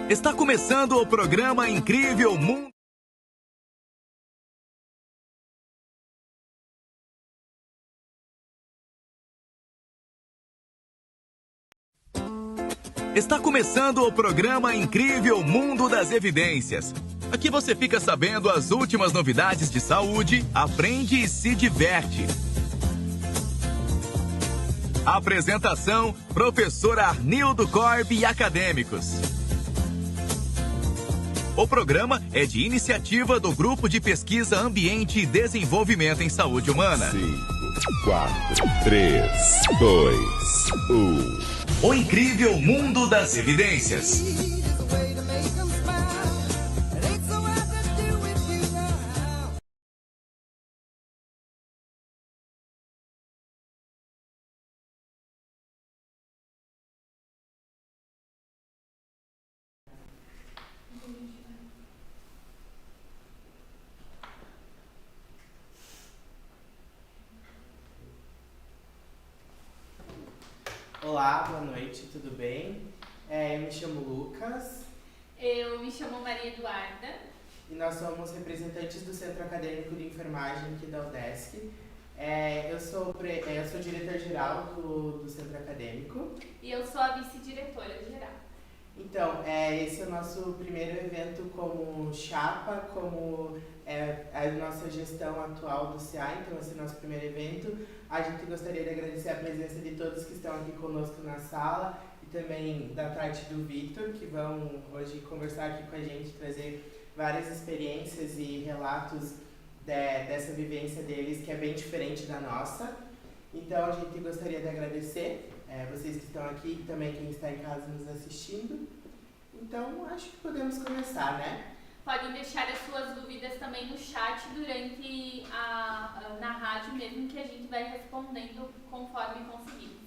Está começando o programa Incrível Mundo. Está começando o programa Incrível Mundo das Evidências. Aqui você fica sabendo as últimas novidades de saúde, aprende e se diverte. Apresentação: Professor Arnildo Corb e acadêmicos. O programa é de iniciativa do Grupo de Pesquisa Ambiente e Desenvolvimento em Saúde Humana. 5, 4, 3, 2, 1. O Incrível Mundo das Evidências. Olá, boa noite, tudo bem? Eu me chamo Lucas. Eu me chamo Maria Eduarda. E nós somos representantes do Centro Acadêmico de Enfermagem aqui da UDESC. Eu sou diretor-geral do Centro Acadêmico. E eu sou a vice-diretora geral. Então, esse é o nosso primeiro evento como chapa, como a nossa gestão atual do CA, então esse é o nosso primeiro evento. A gente gostaria de agradecer a presença de todos que estão aqui conosco na sala e também da parte do Vitor, que vão hoje conversar aqui com a gente, trazer várias experiências e relatos dessa vivência deles, que é bem diferente da nossa. Então, a gente gostaria de agradecer vocês que estão aqui e também quem está em casa nos assistindo. Então, acho que podemos começar, né? Podem deixar as suas dúvidas também no chat durante na rádio mesmo, que a gente vai respondendo conforme conseguimos.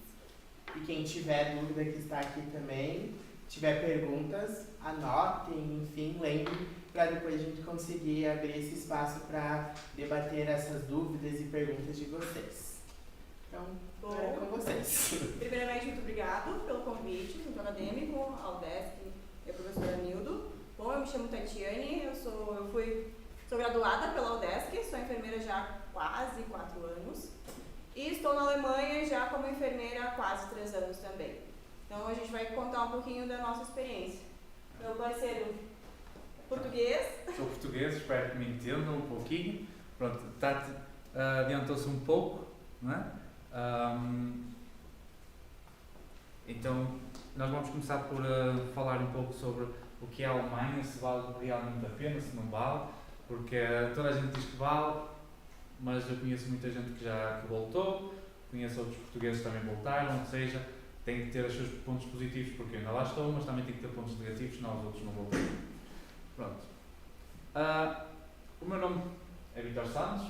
E quem tiver dúvida que está aqui também, tiver perguntas, anotem, enfim, lembrem, para depois a gente conseguir abrir esse espaço para debater essas dúvidas e perguntas de vocês. Então, é com vocês. Primeiramente, muito obrigado pelo convite, Centro Acadêmico, ao UDESC e ao professor Arnildo. Bom, eu me chamo Tatiane, eu sou graduada pela UDESC, sou enfermeira já há quase 4 anos e estou na Alemanha já como enfermeira há quase 3 anos também. Então a gente vai contar um pouquinho da nossa experiência. Meu parceiro português. Sou português, espero que me entendam um pouquinho. Pronto, Tati adiantou-se um pouco, não é? Então, nós vamos começar por falar um pouco sobre o que é a Alemanha, se vale realmente a pena, se não vale, porque toda a gente diz que vale, mas eu conheço muita gente que voltou, conheço outros portugueses que também voltaram, ou seja, tem que ter os seus pontos positivos, porque eu ainda lá estou, mas também tem que ter pontos negativos, senão os outros não voltam. Pronto. O meu nome é Vitor Santos,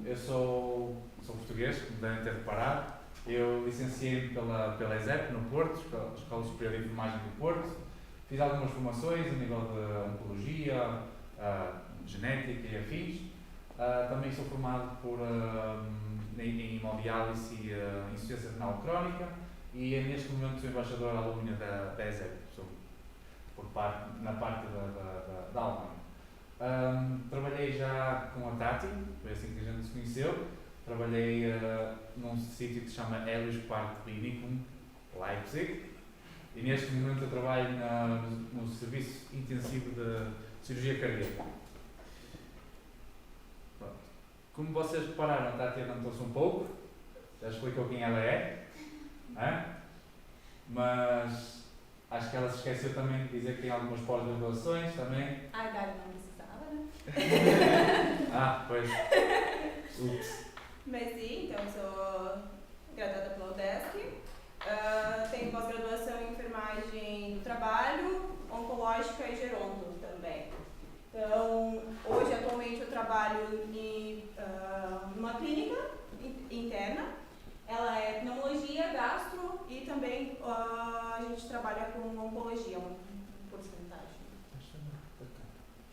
eu sou português, como devem ter reparado. Eu licenciei-me pela ESEP no Porto, Escola Superior de Enfermagem do Porto. Fiz algumas formações a nível de oncologia, genética e afins. Também sou formado em hemodiálise e insuficiência renal crónica e neste momento sou embaixador alumínio da ESEP, na parte da Alemanha. Trabalhei já com a Tati, foi assim que a gente se conheceu. Trabalhei num sítio que se chama Helios Park Clinicum, Leipzig, e neste momento eu trabalho no serviço intensivo de cirurgia cardíaca. Pronto. Como vocês repararam, a Tati adiantou-se um pouco, já explicou quem ela é, não é? Mas acho que ela se esqueceu também de dizer que tem algumas pós-graduações também. A idade não precisava, né? Pois. Ups. Mas sim, então eu sou graduada pela UDESC, tenho pós-graduação em enfermagem do trabalho, oncológica e geronto também. Então, hoje atualmente eu trabalho numa clínica interna, ela é pneumologia, gastro e também a gente trabalha com oncologia, uma porcentagem.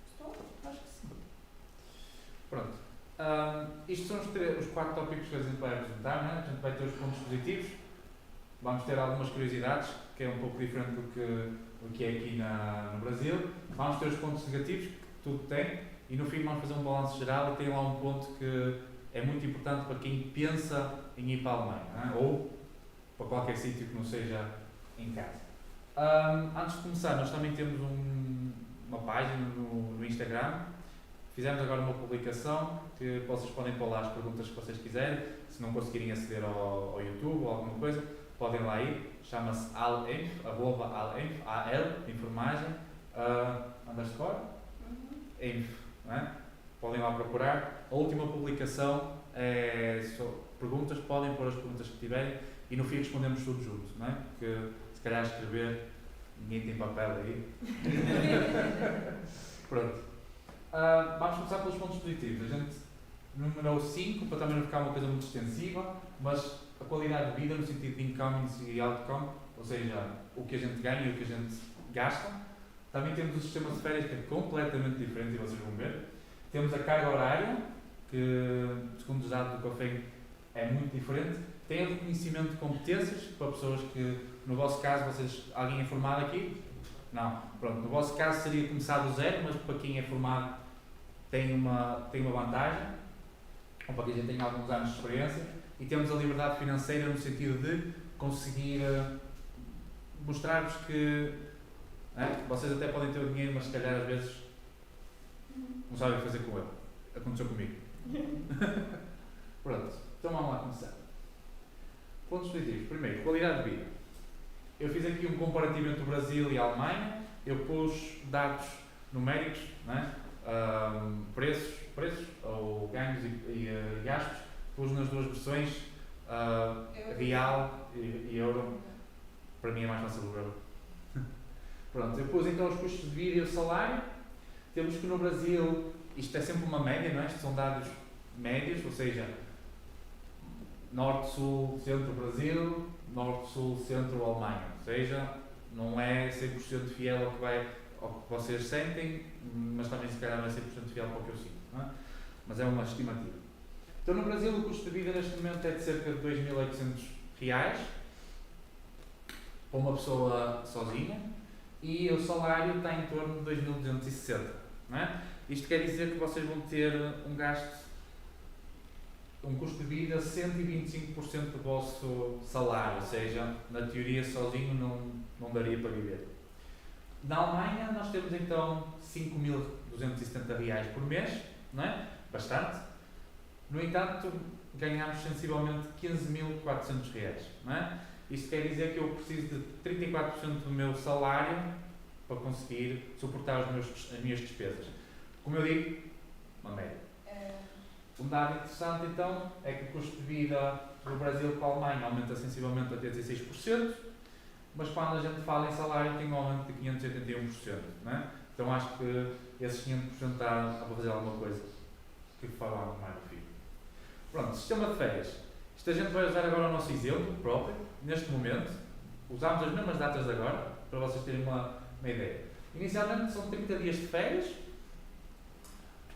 Estou? Acho que sim. Pronto. Isto são os 4 tópicos que a gente vai apresentar, não é? A gente vai ter os pontos positivos, vamos ter algumas curiosidades, que é um pouco diferente do que o que é aqui no Brasil. Vamos ter os pontos negativos, que tudo tem, e no fim vamos fazer um balanço geral e tem lá um ponto que é muito importante para quem pensa em ir para a Alemanha, não é? Ou para qualquer sítio que não seja em casa. Antes de começar, nós também temos uma página no Instagram. Fizemos agora uma publicação que vocês podem pôr lá as perguntas que vocês quiserem. Se não conseguirem aceder ao YouTube ou alguma coisa, podem lá ir. Chama-se alenf, @alenf, AL, enfermagem, underscore, enf, não é? Podem lá procurar. A última publicação é perguntas, podem pôr as perguntas que tiverem e no fim respondemos tudo juntos, não é? Porque se calhar escrever, ninguém tem papel aí. Pronto. Vamos começar pelos pontos positivos. A gente numerou 5 para também não ficar uma coisa muito extensiva, mas a qualidade de vida no sentido de incomings e outcome, ou seja, o que a gente ganha e o que a gente gasta. Também temos o sistema de férias que é completamente diferente e vocês vão ver. Temos a carga horária, que segundo os dados do COFEG é muito diferente. Tem o reconhecimento de competências para pessoas que, no vosso caso, alguém é formado aqui? Não. Pronto, no vosso caso seria começar do zero, mas para quem é formado tem uma vantagem, ou para quem já tem alguns anos de experiência. E temos a liberdade financeira no sentido de conseguir mostrar-vos que vocês até podem ter o dinheiro, mas se calhar às vezes não sabem fazer com ele. Aconteceu comigo. Pronto, então vamos lá começar. Pontos positivos. Primeiro, qualidade de vida. Eu fiz aqui um comparativo entre o Brasil e a Alemanha. Eu pus dados numéricos, não é? Preços ou ganhos e gastos. Pus nas duas versões, real e euro. Para mim é mais fácil o euro. Pronto, eu pus então os custos de vida e o salário. Temos que no Brasil, isto é sempre uma média, não é? Isto são dados médios, ou seja, norte, sul, centro, Brasil, norte, sul, centro, Alemanha. Ou seja, não é 100% fiel ao que vocês sentem, mas também se calhar não é 100% fiel ao que eu sinto, não é? Mas é uma estimativa. Então no Brasil o custo de vida neste momento é de cerca de 2.800 reais para uma pessoa sozinha e o salário está em torno de 2.260, não é? Isto quer dizer que vocês vão ter um custo de vida 125% do vosso salário, ou seja, na teoria sozinho não daria para viver. Na Alemanha nós temos então 5.270 reais por mês, não é? Bastante. No entanto, ganhamos sensivelmente 15.400 reais, não é? Isto quer dizer que eu preciso de 34% do meu salário para conseguir suportar as minhas despesas. Como eu digo, uma média. Um dado interessante então é que o custo de vida do Brasil para a Alemanha aumenta sensivelmente até 16%, mas quando a gente fala em salário tem um aumento de 581%, não é? Então acho que esses 500% está a fazer alguma coisa que falar mais no fim. Pronto, sistema de férias. Isto a gente vai usar agora o nosso exemplo próprio, neste momento. Usamos as mesmas datas de agora, para vocês terem uma ideia. Inicialmente são 30 dias de férias.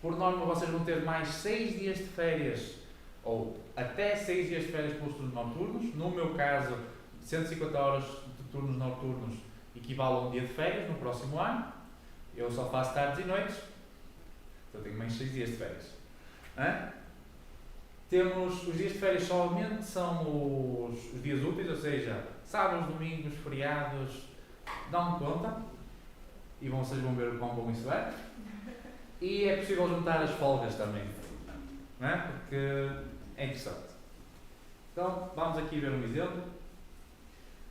Por norma vocês vão ter mais 6 dias de férias, ou até 6 dias de férias pelos turnos noturnos. No meu caso, 150 horas de turnos noturnos equivale a um dia de férias no próximo ano. Eu só faço tardes e noites, então tenho mais 6 dias de férias. Temos os dias de férias somente são os dias úteis, ou seja, sábados, domingos, feriados, dão conta e vocês vão ver o quão bom isso é. E é possível juntar as folgas também, não é? Porque é interessante. Então vamos aqui ver um exemplo.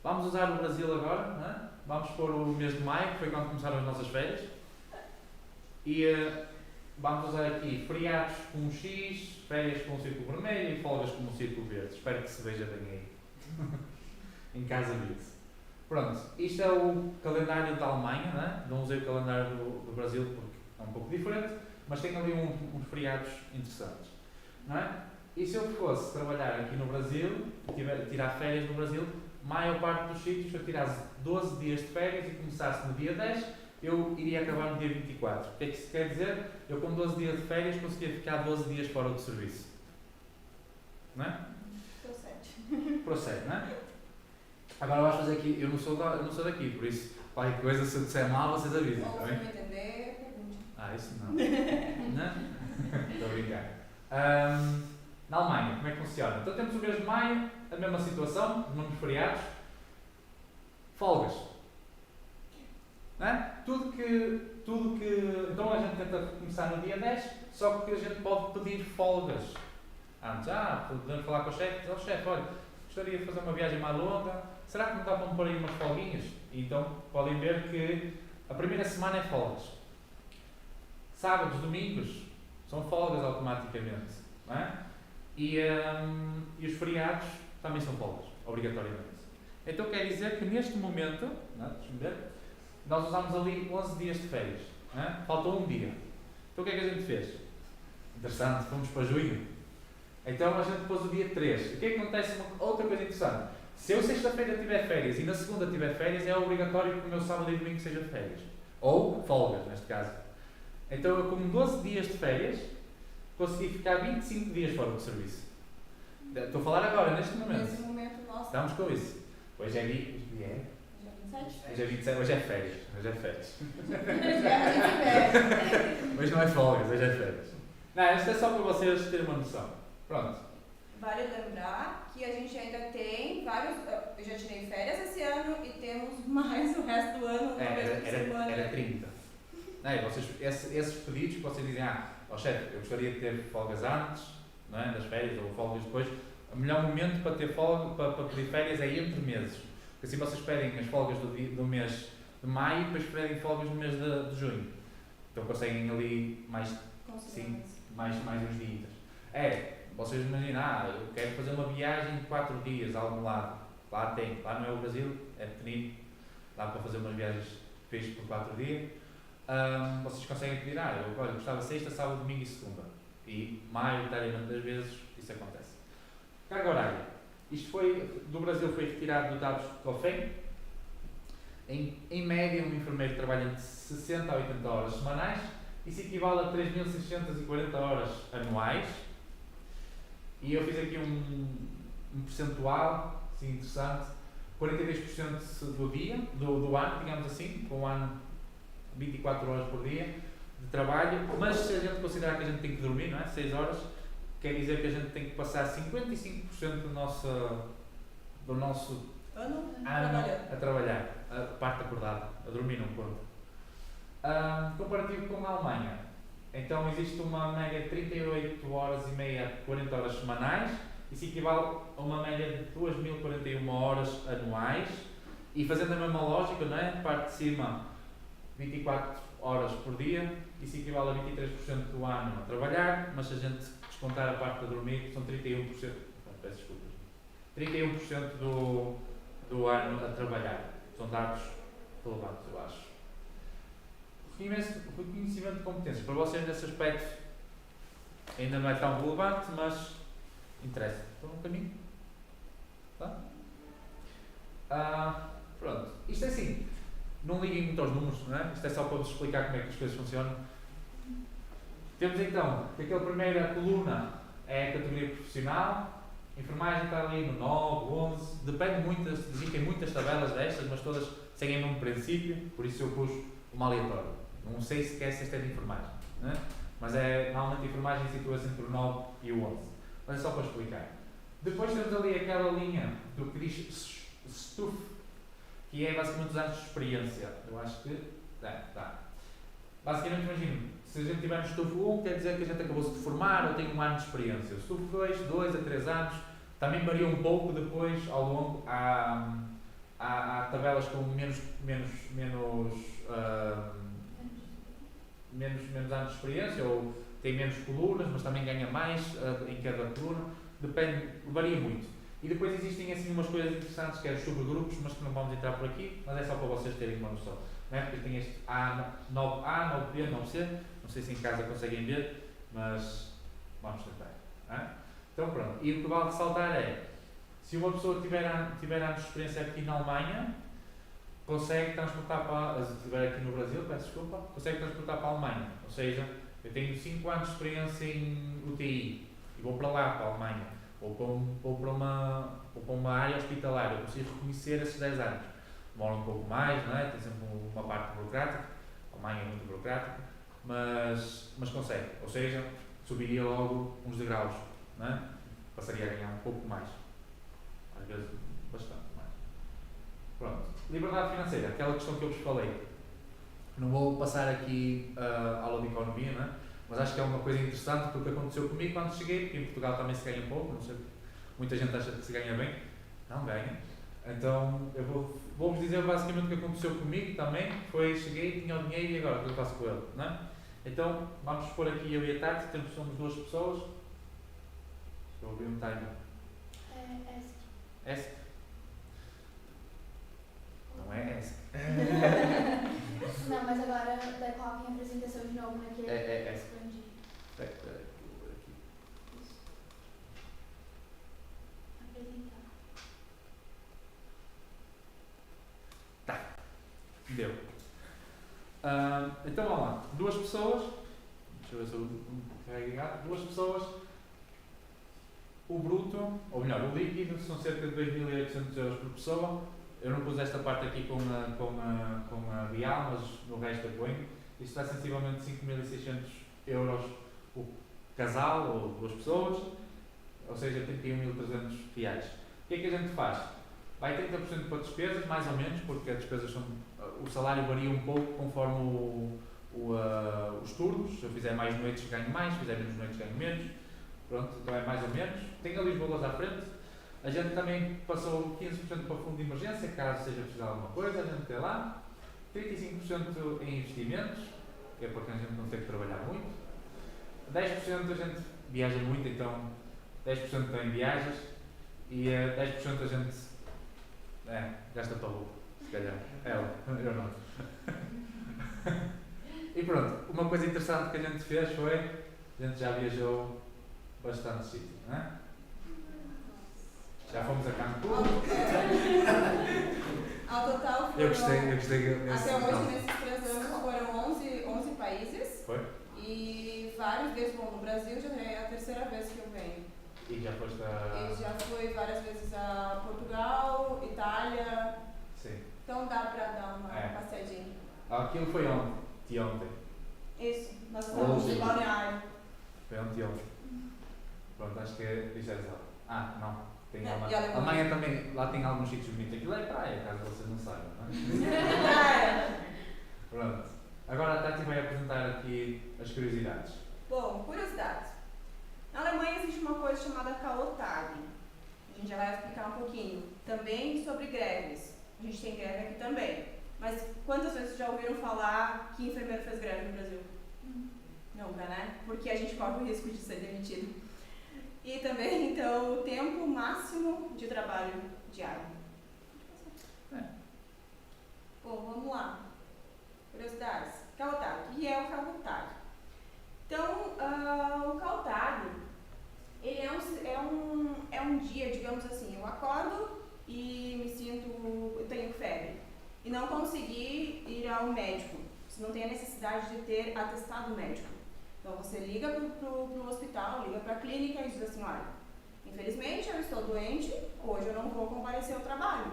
Vamos usar o Brasil agora, não é? Vamos pôr o mês de maio, que foi quando começaram as nossas férias. E vamos usar aqui feriados com um X, férias com um círculo vermelho e folgas com um círculo verde. Espero que se veja bem aí. Em casa vê-se. Pronto, isto é o calendário da Alemanha, não é? Não usei o calendário do Brasil porque é um pouco diferente, mas tem ali uns feriados interessantes, não é? E se eu fosse trabalhar aqui no Brasil, tirar férias no Brasil, a maior parte dos sítios, se eu tirasse 12 dias de férias e começasse no dia 10, eu iria acabar no dia 24. O que é que isso quer dizer? Eu com 12 dias de férias conseguia ficar 12 dias fora do serviço. Não é? Procede. Procede, não é? Agora vais fazer aqui, eu não sou daqui, por isso Qualquer coisa, se eu disser mal, vocês avisem, Ou está se bem? não entender, pergunte. Isso não. Não? Estou a brincar. Na Alemanha, como é que funciona? Então temos o mês de maio, a mesma situação, os mesmos feriados, folgas. Não é? Tudo que. Então a gente tenta começar no dia 10, só que a gente pode pedir folgas. Antes, podemos falar com o chefe, chefe, olha, gostaria de fazer uma viagem mais longa, será que não dá para me pôr aí umas folguinhas? E então podem ver que a primeira semana é folgas. Sábados, domingos, são folgas automaticamente. Não é? E os feriados também são folgas, obrigatoriamente. Então quer dizer que neste momento, deixa-me ver, nós usamos ali 11 dias de férias. Não é? Faltou um dia. Então o que é que a gente fez? Interessante, fomos para junho. Então a gente pôs o dia 3. O que é que acontece? Outra coisa interessante. Se eu sexta-feira tiver férias e na segunda tiver férias, é obrigatório que o meu sábado e domingo seja férias. Ou folgas, neste caso. Então eu, com 12 dias de férias, consegui ficar 25 dias fora do serviço. Estou a falar agora, neste momento. Nesse momento, nossa. Estamos com isso. Hoje é dia. Hoje é 27, hoje é férias. Hoje é férias. Hoje não é folgas, hoje é férias. Não, isto é só para vocês terem uma noção. Pronto. Vale lembrar que a gente ainda tem vários. Eu já tirei férias esse ano e temos mais o resto do ano. Era 30. Não, e vocês, esses pedidos que vocês dizem, chefe, eu gostaria de ter folgas antes, não é, das férias ou folgas depois. O melhor momento para ter folga, para pedir férias é entre meses. Porque assim vocês pedem as folgas do mês de maio e depois pedem folgas no mês de junho. Então conseguem ali mais uns dias. Vocês imaginam, eu quero fazer uma viagem de 4 dias a algum lado. Lá não é o Brasil, é pequenino. Dá para fazer umas viagens feitas por 4 dias. Vocês conseguem pedir, eu gostava sexta, sábado, domingo e segunda. E maioritariamente das vezes isso acontece. Carga horária. Isto do Brasil foi retirado dos dados do COFEM. Em média, um enfermeiro trabalha entre 60 a 80 horas semanais. Isso equivale a 3.640 horas anuais. E eu fiz aqui um percentual assim, interessante. 42% do dia, do ano, digamos assim, com um ano 24 horas por dia de trabalho, mas se a gente considerar que a gente tem que dormir, não é? 6 horas, quer dizer que a gente tem que passar 55% do nosso ano a trabalhar, a parte acordada, a dormir não conta. Comparativo com a Alemanha, então existe uma média de 38 horas e meia a 40 horas semanais, isso equivale a uma média de 2.041 horas anuais, e fazendo a mesma lógica, não é? Parte de cima 24 horas por dia, isso equivale a 23% do ano a trabalhar, mas se a gente descontar a parte de dormir, são 31%, peço desculpas, 31% do ano a trabalhar. São dados relevantes, eu acho. Reconhecimento de competências. Para vocês, nesse aspecto, ainda não é tão relevante, mas interessa. Estão no caminho? Tá? Pronto. Isto é assim. Não liguem muito aos números, não é? Isto é só para vos explicar como é que as coisas funcionam. Temos então que aquela primeira coluna é a categoria profissional, a enfermagem está ali no 9, 11, depende muito, existem muitas tabelas destas, mas todas seguem o mesmo princípio, por isso eu pus uma aleatória. Não sei sequer se esta é de enfermagem, não é? Mas normalmente a enfermagem situa-se entre o 9 e o 11. Mas é só para explicar. Depois temos ali aquela linha do que diz STUF, que é basicamente os anos de experiência. Eu acho que dá. Basicamente, imagino, se a gente tiver no STUF 1, quer dizer que a gente acabou-se de formar ou tem um ano de experiência. O STUF 2 a 3 anos, também varia um pouco depois, ao longo, há tabelas com menos anos de experiência, ou tem menos colunas, mas também ganha mais em cada coluna. Depende, varia muito. E depois existem assim umas coisas interessantes, que é os subgrupos, mas que não vamos entrar por aqui, mas é só para vocês terem uma noção. Não é? Porque tem este A, 9A, 9B, 9C, não sei se em casa conseguem ver, mas vamos tentar. Então pronto, e o que vale ressaltar é, se uma pessoa tiver anos de experiência aqui na Alemanha, consegue transportar para, se estiver aqui no Brasil, consegue transportar para a Alemanha. Ou seja, eu tenho 5 anos de experiência em UTI e vou para lá, para a Alemanha. Ou para uma área hospitalar, eu consigo reconhecer esses 10 anos. demora um pouco mais, não é? Tem sempre uma parte burocrática, a Alemanha é muito burocrática, mas consegue, ou seja, subiria logo uns degraus, não é? Passaria a ganhar um pouco mais, às vezes bastante mais. Pronto, liberdade financeira, aquela questão que eu vos falei. Não vou passar aqui a aula de economia, não é? Mas acho que é uma coisa interessante porque aconteceu comigo quando cheguei, porque em Portugal também se ganha pouco, não sei, muita gente acha que se ganha bem, não ganha. Então eu vou-vos dizer basicamente o que aconteceu comigo também, foi cheguei, tinha o dinheiro e agora o que eu faço com ele, não é? Então vamos pôr aqui eu e a Tati, somos 2 pessoas. Deixa eu ouvir um timer. ESC? Não é ESC. Não, mas agora daí coloquem a apresentação de novo naquele. É. Expandir. Apresentar. Tá. Deu. Então vamos lá. 2 pessoas. Deixa eu ver se eu carregar. 2 pessoas. O bruto, ou melhor, o líquido, são cerca de 2.800 euros por pessoa. Eu não pus esta parte aqui com a real, mas no resto eu ponho. Isto dá sensivelmente 5.600 euros o casal ou 2 pessoas, ou seja, 31.300 reais. O que é que a gente faz? Vai 30% para despesas, mais ou menos, porque as despesas são. O salário varia um pouco conforme os turnos. Se eu fizer mais noites ganho mais, se fizer menos noites ganho menos. Pronto, então é mais ou menos. Tem ali os valores à frente. A gente também passou 15% para o fundo de emergência, caso seja preciso de alguma coisa, a gente tem lá. 35% em investimentos, que é porque a gente não tem que trabalhar muito. 10% a gente viaja muito, então 10% em viagens. E 10% a gente gasta para roupa, se calhar. Ela, eu não. E pronto, uma coisa interessante que a gente fez foi, a gente já viajou bastante sítio, não é? Já fomos a Cancún. Ao total foram, Eu gostei até hoje, nesses 3 anos, foram 11 países. Foi? E várias vezes, bom, no Brasil já é a 3ª vez que eu venho. E já foste E já fui várias vezes a Portugal, Itália. Sim. Então dá pra dar uma passeadinha. Aquilo foi ontem. Isso, nós estamos em Balneário. Foi ontem. Pronto, acho que é Israel. Não. Tem E a Alemanha também, lá tem alguns sítios bonitos. Aquilo é praia, caso vocês não saibam, não é? Praia! Pronto. Agora a Tati vai apresentar aqui as curiosidades. Bom, curiosidades. Na Alemanha existe uma coisa chamada K.O.Tag. A gente já vai explicar um pouquinho. Também sobre greves. A gente tem greve aqui também. Mas quantas vezes já ouviram falar que enfermeiro fez greve no Brasil? Nunca, né? Porque a gente corre o risco de ser demitido. E também, então, o tempo máximo de trabalho diário. Bom, vamos lá. Curiosidades. K.O.Tag. O que é o K.O.Tag? Então, o K.O.Tag, ele é um dia, digamos assim, eu acordo e eu tenho febre e não consegui ir ao médico. Você não tem a necessidade de ter atestado médico. Então você liga pro hospital, liga para a clínica e diz assim, olha, infelizmente eu estou doente, hoje eu não vou comparecer ao trabalho.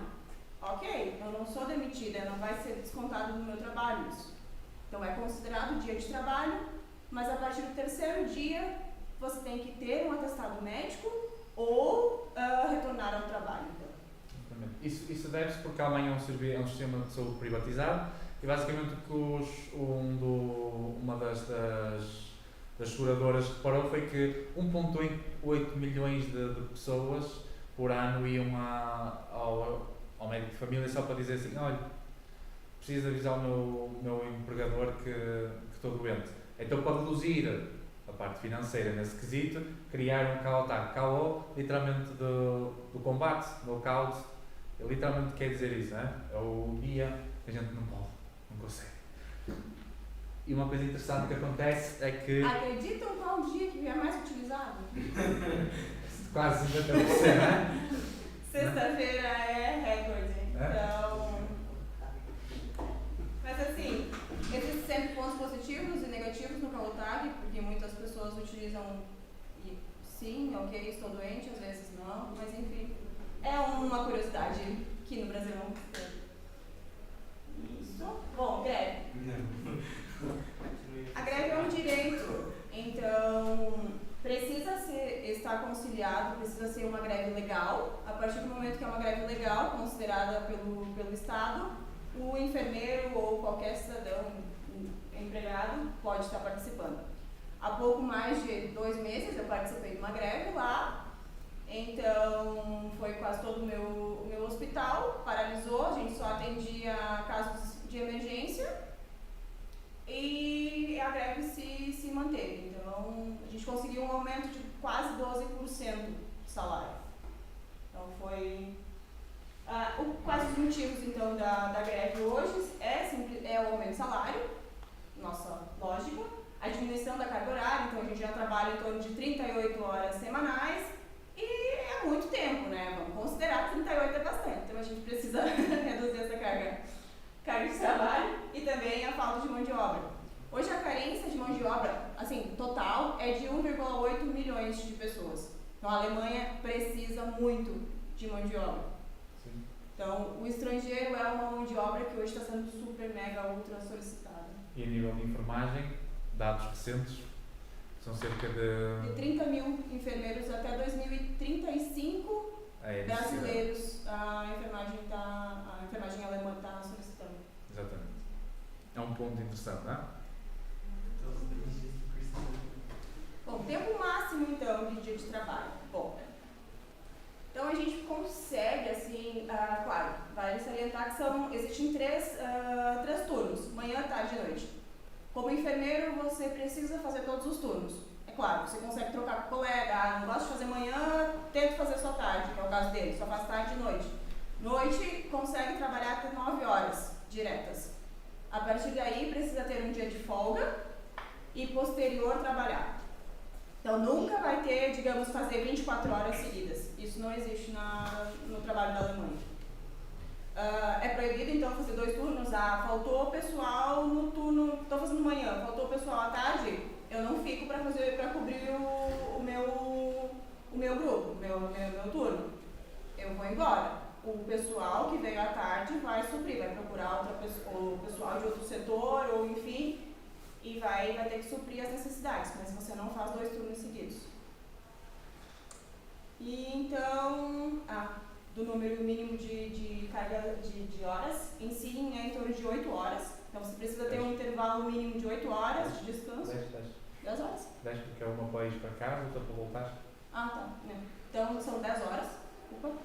Ok, eu não sou demitida, não vai ser descontado do meu trabalho isso. Então é considerado dia de trabalho, mas a partir do 3º dia você tem que ter um atestado médico ou retornar ao trabalho. Então. Isso deve-se porque a Alemanha é um sistema de saúde privatizado e basicamente o que uma das seguradoras reparou foi que 1,8 milhões de pessoas por ano iam ao médico de família só para dizer assim, olha, preciso avisar o meu empregador que estou doente. Então, para reduzir a parte financeira nesse quesito, criaram um K.O.Tag. K.O. literalmente do combate, knockout, literalmente quer dizer isso, não é? É o dia que a gente não pode, não consegue. E uma coisa interessante que acontece é que... Acreditam qual dia que é mais utilizado? Quase 50%, não é? Sexta-feira é recorde, então... Mas assim, existem sempre pontos positivos e negativos no K.O.Tag, porque muitas pessoas utilizam e sim, ok, estou doente, às vezes não, mas enfim, é uma curiosidade que no Brasil não tem. ser uma greve legal. A partir do momento que é uma greve legal, considerada pelo Estado, o enfermeiro ou qualquer cidadão empregado pode estar participando. Há pouco mais de 2 meses eu participei de uma greve lá, então foi quase todo o meu hospital, paralisou, a gente só atendia casos de emergência e a greve se manteve. Então a gente conseguiu um aumento de quase 12% de salário. Então foi... quais os motivos então da greve hoje? É o aumento de salário, nossa lógica, a diminuição da carga horária, então a gente já trabalha em torno de 38 horas semanais e é muito tempo, né? Vamos considerar que 38 é bastante, então a gente precisa reduzir essa carga de trabalho e também a falta de mão de obra. Hoje a carência de mão de obra, assim, total, é de 1,8 milhões de pessoas. Então a Alemanha precisa muito de mão de obra. Sim. Então o estrangeiro é uma mão de obra que hoje está sendo super, mega, ultra solicitada. E a nível de enfermagem, dados recentes, são cerca de 30 mil enfermeiros até 2035 brasileiros a enfermagem alemã está solicitando. Exatamente. É um ponto interessante, não é? Bom, tempo máximo então de dia de trabalho. Bom, então a gente consegue, assim, claro, vale salientar que existem três turnos, manhã, tarde e noite. Como enfermeiro, você precisa fazer todos os turnos. É claro, você consegue trocar com o colega, não gosto de fazer manhã, tento fazer só tarde, que é o caso dele, só faz tarde e noite. Noite, consegue trabalhar até 9 horas diretas. A partir daí, precisa ter um dia de folga e posterior trabalhar. Então, nunca vai ter, digamos, fazer 24 horas seguidas. Isso não existe no trabalho da Alemanha. É proibido, então, fazer 2 turnos. Faltou pessoal no turno, estou fazendo manhã, faltou pessoal à tarde, eu não fico para cobrir o meu grupo, o meu turno. Eu vou embora. O pessoal que veio à tarde vai suprir, vai procurar o pessoal de outro setor, ou enfim, e vai ter que suprir as necessidades, mas você não faz 2 turnos seguidos. E então, do número mínimo de carga de horas, em si é em torno de 8 horas. Então você precisa ter um intervalo mínimo de 8 horas de descanso. 10 horas. 10 porque é uma para ir para casa, outra para voltar. Tá. Então são 10 horas. Então,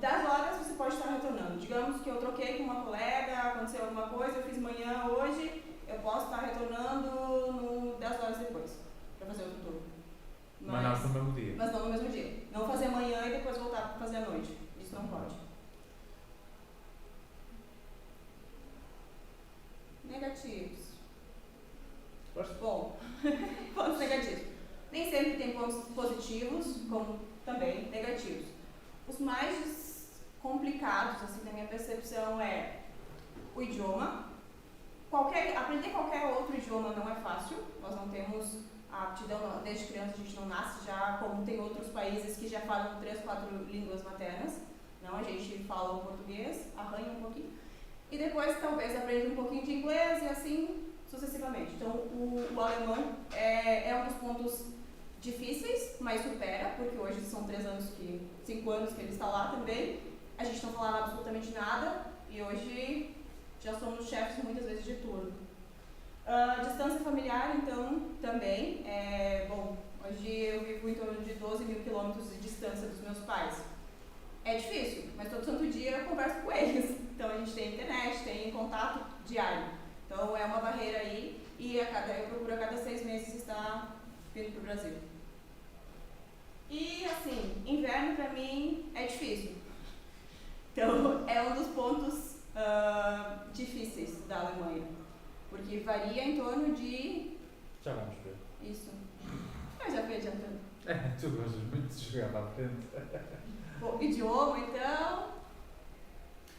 10 horas você pode estar retornando. Digamos que eu troquei com uma colega, aconteceu alguma coisa, eu fiz manhã hoje, eu posso estar retornando 10 horas depois, para fazer outro turno. Mas não no mesmo dia. Mas não no mesmo dia. Não fazer manhã e depois voltar para fazer à noite. Isso não pode. Negativos. Bom, pontos negativos. Nem sempre tem pontos positivos, como também negativos. Os mais complicados, assim, na minha percepção, é o idioma. Aprender qualquer outro idioma não é fácil. Nós não temos a aptidão, desde criança a gente não nasce já, como tem outros países que já falam 3, 4 línguas maternas. Não, a gente fala o português, arranha um pouquinho. E depois, talvez, aprende um pouquinho de inglês e assim sucessivamente. Então, o alemão é um dos pontos difíceis, mas supera, porque hoje são 5 anos que ele está lá também. A gente não falava absolutamente nada e hoje já somos chefes muitas vezes de turno. Distância familiar, então, também. Bom, hoje eu vivo em torno de 12 mil quilômetros de distância dos meus pais. É difícil, mas todo santo dia eu converso com eles. Então a gente tem internet, tem contato diário. Então é uma barreira aí e eu procuro a cada 6 meses estar vindo para o Brasil. E assim, inverno para mim é difícil. Então é um dos pontos difíceis da Alemanha. Porque varia em torno de... Já vamos ver. Isso. Eu já fui adiantando. Tu gostas muito de chegar para a frente. Bom, idioma, então...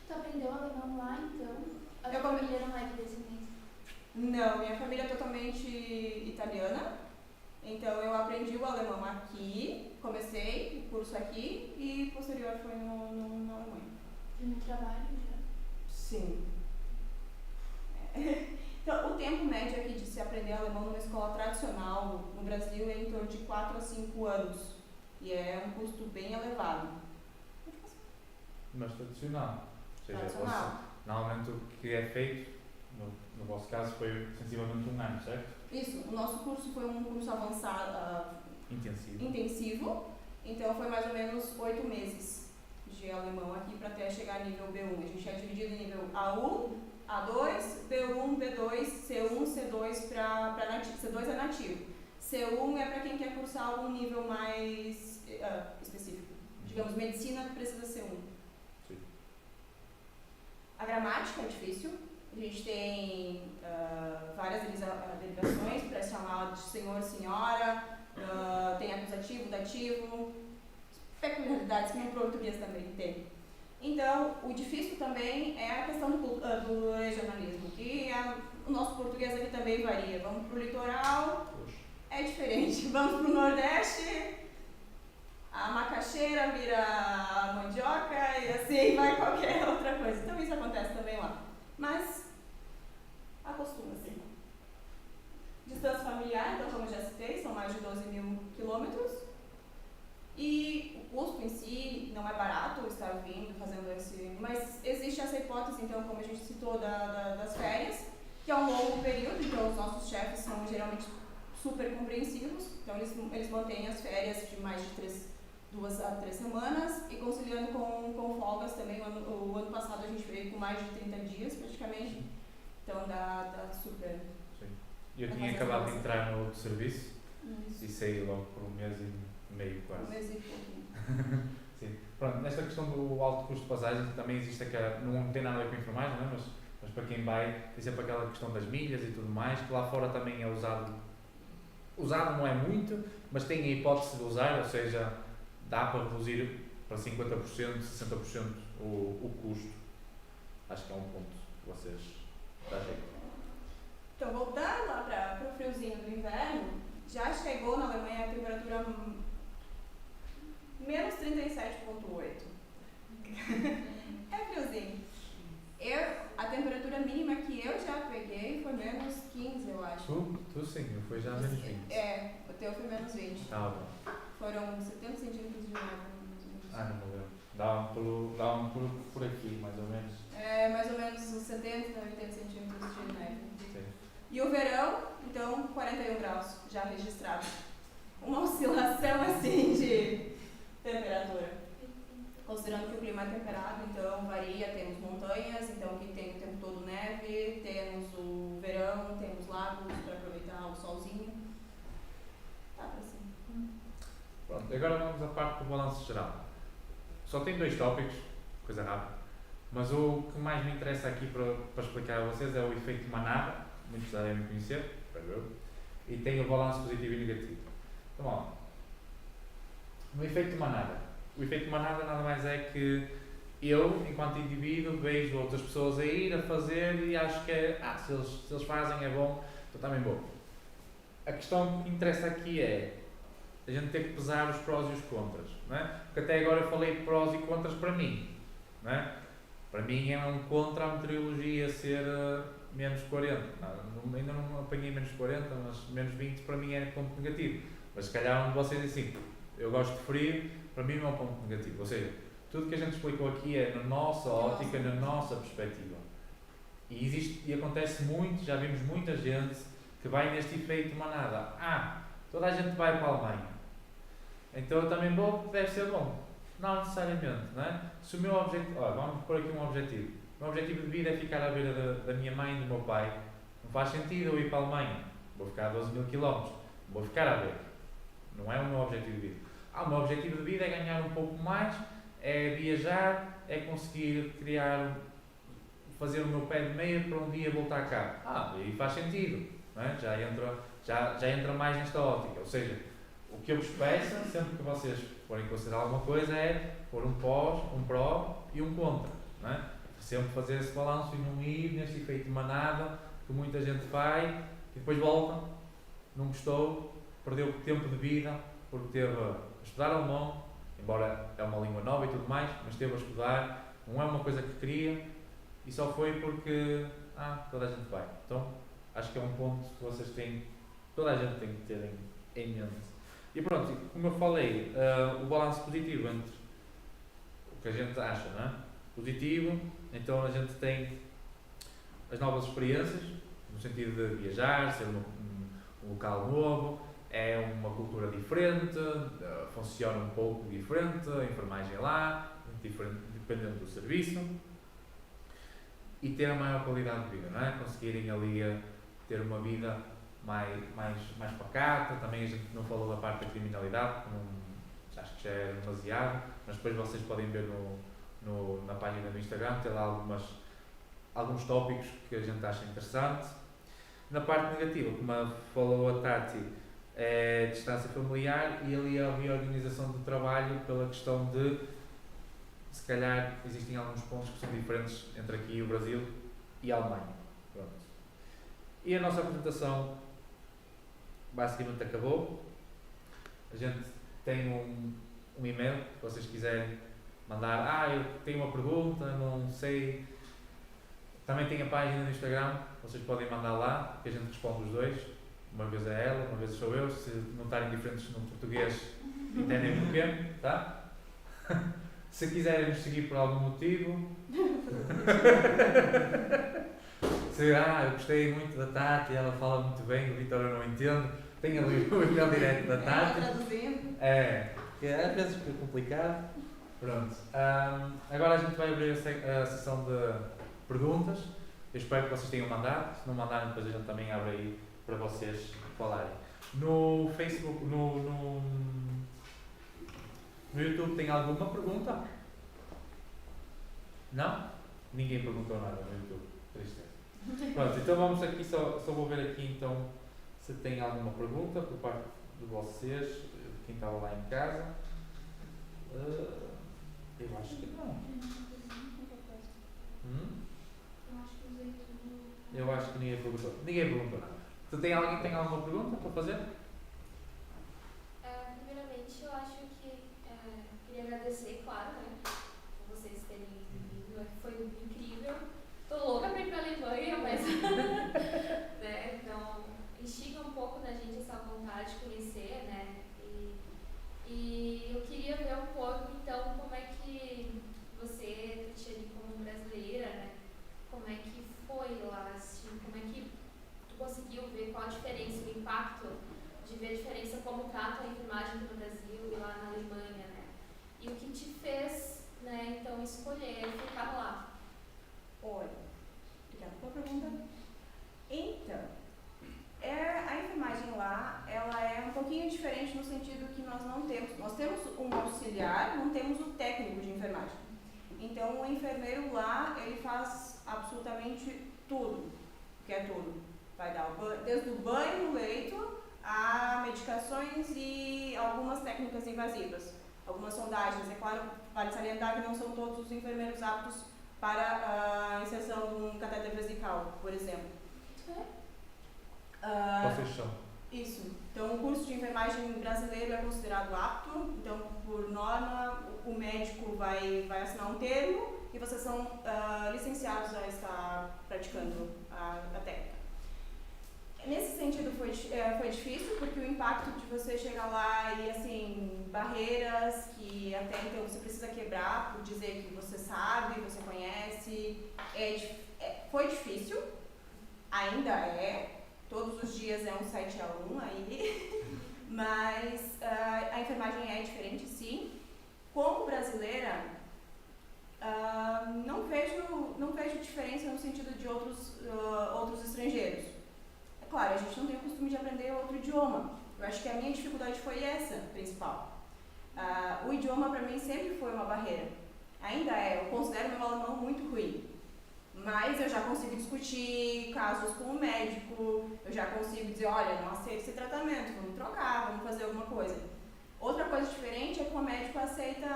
Tu aprendeu alemão lá, então? A Eu tua família não é de descendência? Não, minha família é totalmente italiana. Então eu aprendi o alemão aqui, comecei o curso aqui e posterior foi na Alemanha. E no trabalho já? Sim. Então, o tempo médio aqui de se aprender alemão numa escola tradicional no Brasil é em torno de 4 a 5 anos. E é um custo bem elevado. Mas tradicional. Ou seja, Tradicional. normalmente o que é feito, no vosso caso, foi sensivelmente 1 ano, certo? Isso, o nosso curso foi um curso avançado, intensivo, então foi mais ou menos 8 meses de alemão aqui para até chegar a nível B1. A gente é dividido em nível A1, A2, B1, B2, C1, C2 para nativo. C2 é nativo. C1 é para quem quer cursar algum nível mais específico. Digamos, medicina precisa ser 1. Sim. A gramática é difícil. A gente tem várias derivações para chamar de senhor, senhora, tem acusativo, dativo, peculiaridades que no português também tem. Então, o difícil também é a questão do regionalismo, que o nosso português aqui também varia. Vamos para o litoral, é diferente. Vamos para o Nordeste, a macaxeira vira mandioca e assim vai qualquer outra coisa. Então, isso acontece também lá. Mas acostuma-se. Distância familiar, então, como eu já citei, são mais de 12 mil quilômetros. E o custo em si não é barato estar vindo, fazendo esse... Mas existe essa hipótese, então, como a gente citou, das férias, que é um longo período, então os nossos chefes são geralmente super compreensivos, então eles mantêm as férias de mais de 2 a 3 semanas e conciliando com folgas também. O ano passado a gente veio com mais de 30 dias praticamente, então dá super... Sim. Eu tinha acabado de entrar no outro serviço e saí logo por 1 mês e meio quase. 1 mês e pouquinho. Sim. Pronto, nesta questão do alto custo de passagem também existe aquela, não tem nada a ver com enfermagem, não é? Mas para quem vai, tem sempre aquela questão das milhas e tudo mais, que lá fora também é usado não é muito, mas tem a hipótese de usar, ou seja, dá para reduzir para 50%, 60% o custo. Acho que é um ponto que vocês dá jeito. Então, voltando lá para o friozinho do inverno, já chegou na Alemanha a temperatura menos 37,8. É friozinho. A temperatura mínima que eu já peguei foi menos 15, eu acho. Tu sim, foi já menos 20. O teu foi menos 20. Ah, bom. Foram 70 centímetros de neve. Ah, não me lembro. Dá por aqui, mais ou menos. Mais ou menos uns 70, 80 centímetros de neve. Sim. E o verão, então, 41 graus já registrado. Uma oscilação assim de temperatura. Considerando que o clima é temperado, então varia, temos montanhas, então que tem o tempo todo neve, temos o verão, temos lagos para aproveitar o solzinho. Tá pra cima. Pronto, agora vamos à parte do balanço geral. Só tem 2 tópicos, coisa rápida, mas o que mais me interessa aqui para explicar a vocês é o efeito manada, muitos já devem conhecer, espero eu, e tem o balanço positivo e negativo. Então, ó, no efeito manada. O efeito manada nada mais é que eu, enquanto indivíduo, vejo outras pessoas a ir, a fazer e acho que se eles fazem é bom, então também vou. A questão que me interessa aqui é a gente ter que pesar os prós e os contras, não é? Porque até agora eu falei prós e contras para mim, não é? Para mim é um contra a meteorologia ser menos 40, ainda não apanhei menos 40, mas menos 20 para mim é ponto negativo, mas se calhar vocês dizem assim, eu gosto de frio, para mim não é um ponto negativo, ou seja, tudo que a gente explicou aqui é na nossa ótica, na nossa perspectiva, e acontece muito, já vimos muita gente que vai neste efeito manada, toda a gente vai para a Alemanha, então eu também vou, deve ser bom. Não necessariamente, não é? Se o meu objetivo, vamos pôr aqui um objetivo. O meu objetivo de vida é ficar à beira da minha mãe e do meu pai. Não faz sentido eu ir para a Alemanha. Vou ficar a 12 mil km. Vou ficar à beira. Não é o meu objetivo de vida. O meu objetivo de vida é ganhar um pouco mais, é viajar, é conseguir fazer o meu pé de meia para um dia voltar cá. Aí faz sentido, não é? Já entra mais nesta ótica. Ou seja, o que eu vos peço, sempre que vocês forem considerar alguma coisa, é pôr um pró e um contra, não é? Sempre fazer esse balanço e não ir neste efeito de manada que muita gente vai e depois volta, não gostou, perdeu tempo de vida porque teve a estudar alemão, embora é uma língua nova e tudo mais, mas esteve a estudar, não é uma coisa que queria e só foi porque toda a gente vai. Então Acho que é um ponto que vocês têm, toda a gente tem que ter em mente. E pronto, como eu falei, o balanço positivo entre o que a gente acha, não é? Positivo, então a gente tem as novas experiências, no sentido de viajar, ser um local novo, é uma cultura diferente, funciona um pouco diferente, a enfermagem lá, diferente, dependendo do serviço, e ter a maior qualidade de vida, não é? Conseguirem ali ter uma vida mais pacata. Também a gente não falou da parte da criminalidade, que acho que já é demasiado, mas depois vocês podem ver na página do Instagram, ter lá alguns tópicos que a gente acha interessante. Na parte negativa, como falou a Tati, é a distância familiar e ali a reorganização do trabalho pela questão de, se calhar, existem alguns pontos que são diferentes entre aqui e o Brasil e a Alemanha. Pronto. E a nossa apresentação basicamente acabou. A gente tem um e-mail, se vocês quiserem mandar, eu tenho uma pergunta, não sei. Também tem a página no Instagram, vocês podem mandar lá, que a gente responde os dois. Uma vez é ela, uma vez sou eu. Se notarem diferentes no português, entendem porquê, tá? Se quiserem nos seguir por algum motivo, eu gostei muito da Tati, ela fala muito bem, o Vitor eu não entendo, tem ali o e-mail direto da Tati. Que às vezes fica complicado. Pronto. Agora a gente vai abrir a sessão de perguntas. Eu espero que vocês tenham mandado. Se não mandarem, depois a gente também abre aí para vocês falarem. No Facebook, no YouTube tem alguma pergunta? Não? Ninguém perguntou nada no YouTube. Tristeza. Pronto, então vamos aqui, só vou ver aqui então se tem alguma pergunta por parte de vocês, de quem estava lá em casa. Eu acho que não. Eu acho que ninguém perguntou. Ninguém perguntou nada. Alguém tem alguma pergunta para fazer? Primeiramente, eu acho que queria agradecer, claro, né, por vocês terem vindo. Foi incrível. Tô louca pra ir pra Alemanha, mas né, então instiga um pouco na gente essa vontade de conhecer, né? E eu queria ver um pouco, então, como é que você, Cristiane, como brasileira, né? Como é que foi lá, assim, como é que tu conseguiu ver qual a diferença, o impacto de ver a diferença como trata a enfermagem no Brasil e lá na Alemanha, né? E o que te fez, né, então, escolher ficar lá? Olha, obrigada pela pergunta. Então, a enfermagem lá, ela é um pouquinho diferente no sentido que nós temos um auxiliar, não temos o técnico de enfermagem. Então, o enfermeiro lá, ele faz absolutamente tudo, que é tudo. Vai dar desde o banho no leito, a medicações e algumas técnicas invasivas, algumas sondagens. É claro, vale salientar que não são todos os enfermeiros aptos para a inserção de um catéter vesical, por exemplo. Vocês são? Isso. Então, o curso de enfermagem brasileiro é considerado apto. Então, por norma, o médico vai assinar um termo e vocês são licenciados a estar praticando a técnica. Nesse sentido, foi difícil, porque o impacto de você chegar lá e, assim, barreiras que até então você precisa quebrar por dizer que você sabe, você conhece, foi difícil, ainda é. Todos os dias é um 7-1 aí, mas a enfermagem é diferente, sim. Como brasileira, não vejo diferença no sentido de outros estrangeiros. É claro, a gente não tem o costume de aprender outro idioma. Eu acho que a minha dificuldade foi essa, principal. O idioma para mim sempre foi uma barreira. Ainda é, eu considero meu alemão muito ruim. Mas eu já consigo discutir casos com o médico, eu já consigo dizer, olha, não aceito esse tratamento, vamos trocar, vamos fazer alguma coisa. Outra coisa diferente é que o médico aceita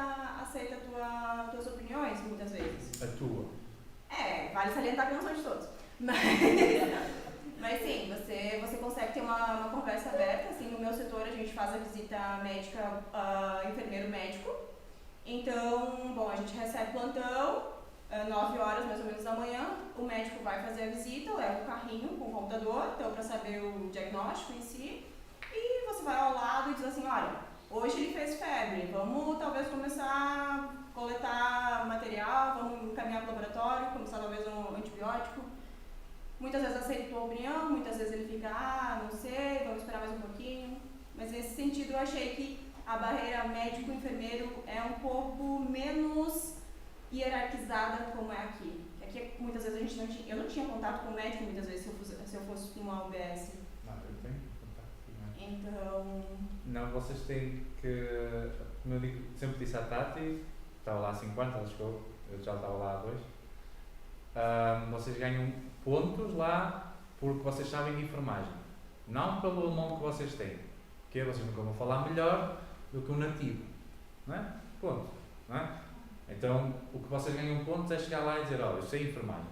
tuas opiniões, muitas vezes. A tua? Vale salientar que não são de todos. Mas sim, você consegue ter uma conversa aberta. Assim, no meu setor a gente faz a visita médica, enfermeiro médico. Então, bom, a gente recebe plantão 9 horas mais ou menos da manhã, o médico vai fazer a visita, leva o carrinho com o computador, então para saber o diagnóstico em si, e você vai ao lado e diz assim, olha, hoje ele fez febre, vamos talvez começar a coletar material, vamos encaminhar para o laboratório, começar talvez um antibiótico. Muitas vezes aceita a tua opinião, muitas vezes ele fica, não sei, vamos esperar mais um pouquinho. Mas nesse sentido eu achei que a barreira médico-enfermeiro é um pouco menos hierarquizada como é aqui. Aqui muitas vezes a gente não tinha, eu não tinha contato com o médico muitas vezes se eu fosse numa UBS. Não, eu tenho contato com o médico. Então... Não, vocês têm que, como eu digo, sempre disse à Tati, estava lá há 5 anos, ela chegou, eu já estava lá há 2, vocês ganham pontos lá porque vocês sabem de enfermagem, não pelo alemão que vocês têm, porque vocês nunca vão falar melhor do que um nativo, não é? Ponto, não é? Então, o que vocês ganham pontos é chegar lá e dizer, olha, eu sei enfermagem,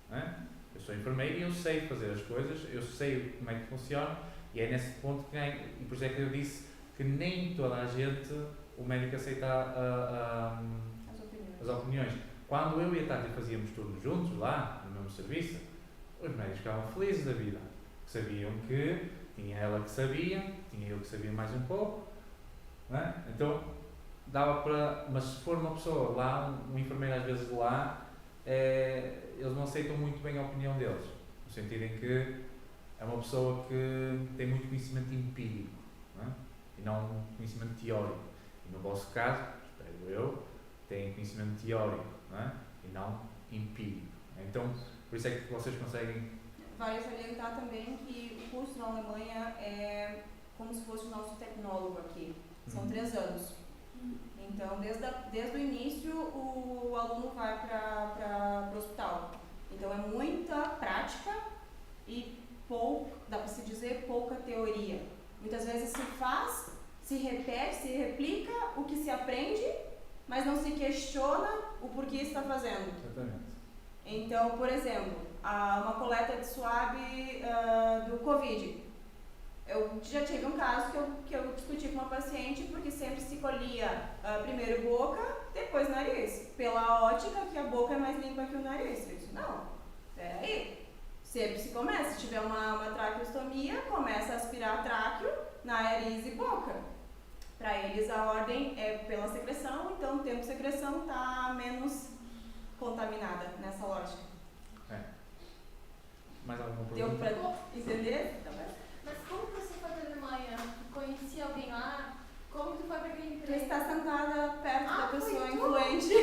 não é? Eu sou enfermeiro e eu sei fazer as coisas, eu sei como é que funciona, e é nesse ponto que ganho, e por isso é que eu disse que nem toda a gente, o médico aceita as opiniões. Quando eu e a Tati fazíamos turnos juntos lá, no mesmo serviço, os médicos ficavam felizes da vida. Sabiam que tinha ela que sabia, tinha eu que sabia mais um pouco, não é? Então dava para. Mas se for uma pessoa lá, um enfermeiro às vezes de lá, eles não aceitam muito bem a opinião deles, no sentido em que é uma pessoa que tem muito conhecimento empírico, não é? E não conhecimento teórico. E no vosso caso, espero eu, tem conhecimento teórico, não é? E não empírico. Então, por isso é que vocês conseguem... Vale salientar também que o curso na Alemanha é como se fosse o nosso tecnólogo aqui. São 3 anos. Então, desde o início, o aluno vai para o hospital. Então, é muita prática e dá para se dizer, pouca teoria. Muitas vezes se faz, se repete, se replica o que se aprende, mas não se questiona o porquê está fazendo. Exatamente. Então, por exemplo, uma coleta de swab do Covid. Eu já tive um caso que eu discuti com uma paciente porque sempre se colhia primeiro boca, depois nariz. Pela ótica que a boca é mais limpa que o nariz. Eu disse, não, peraí. Sempre se começa, se tiver uma traqueostomia, começa a aspirar tráqueo, nariz e boca. Para eles a ordem é pela secreção, então o tempo de secreção está menos contaminada nessa lógica. Mais alguma pergunta? Deu para entender? Tá bem? Mas como que você foi para a Alemanha? Conhecia alguém lá? Como que foi para aquele Tu emprego? está sentada perto da pessoa foi tu? influente.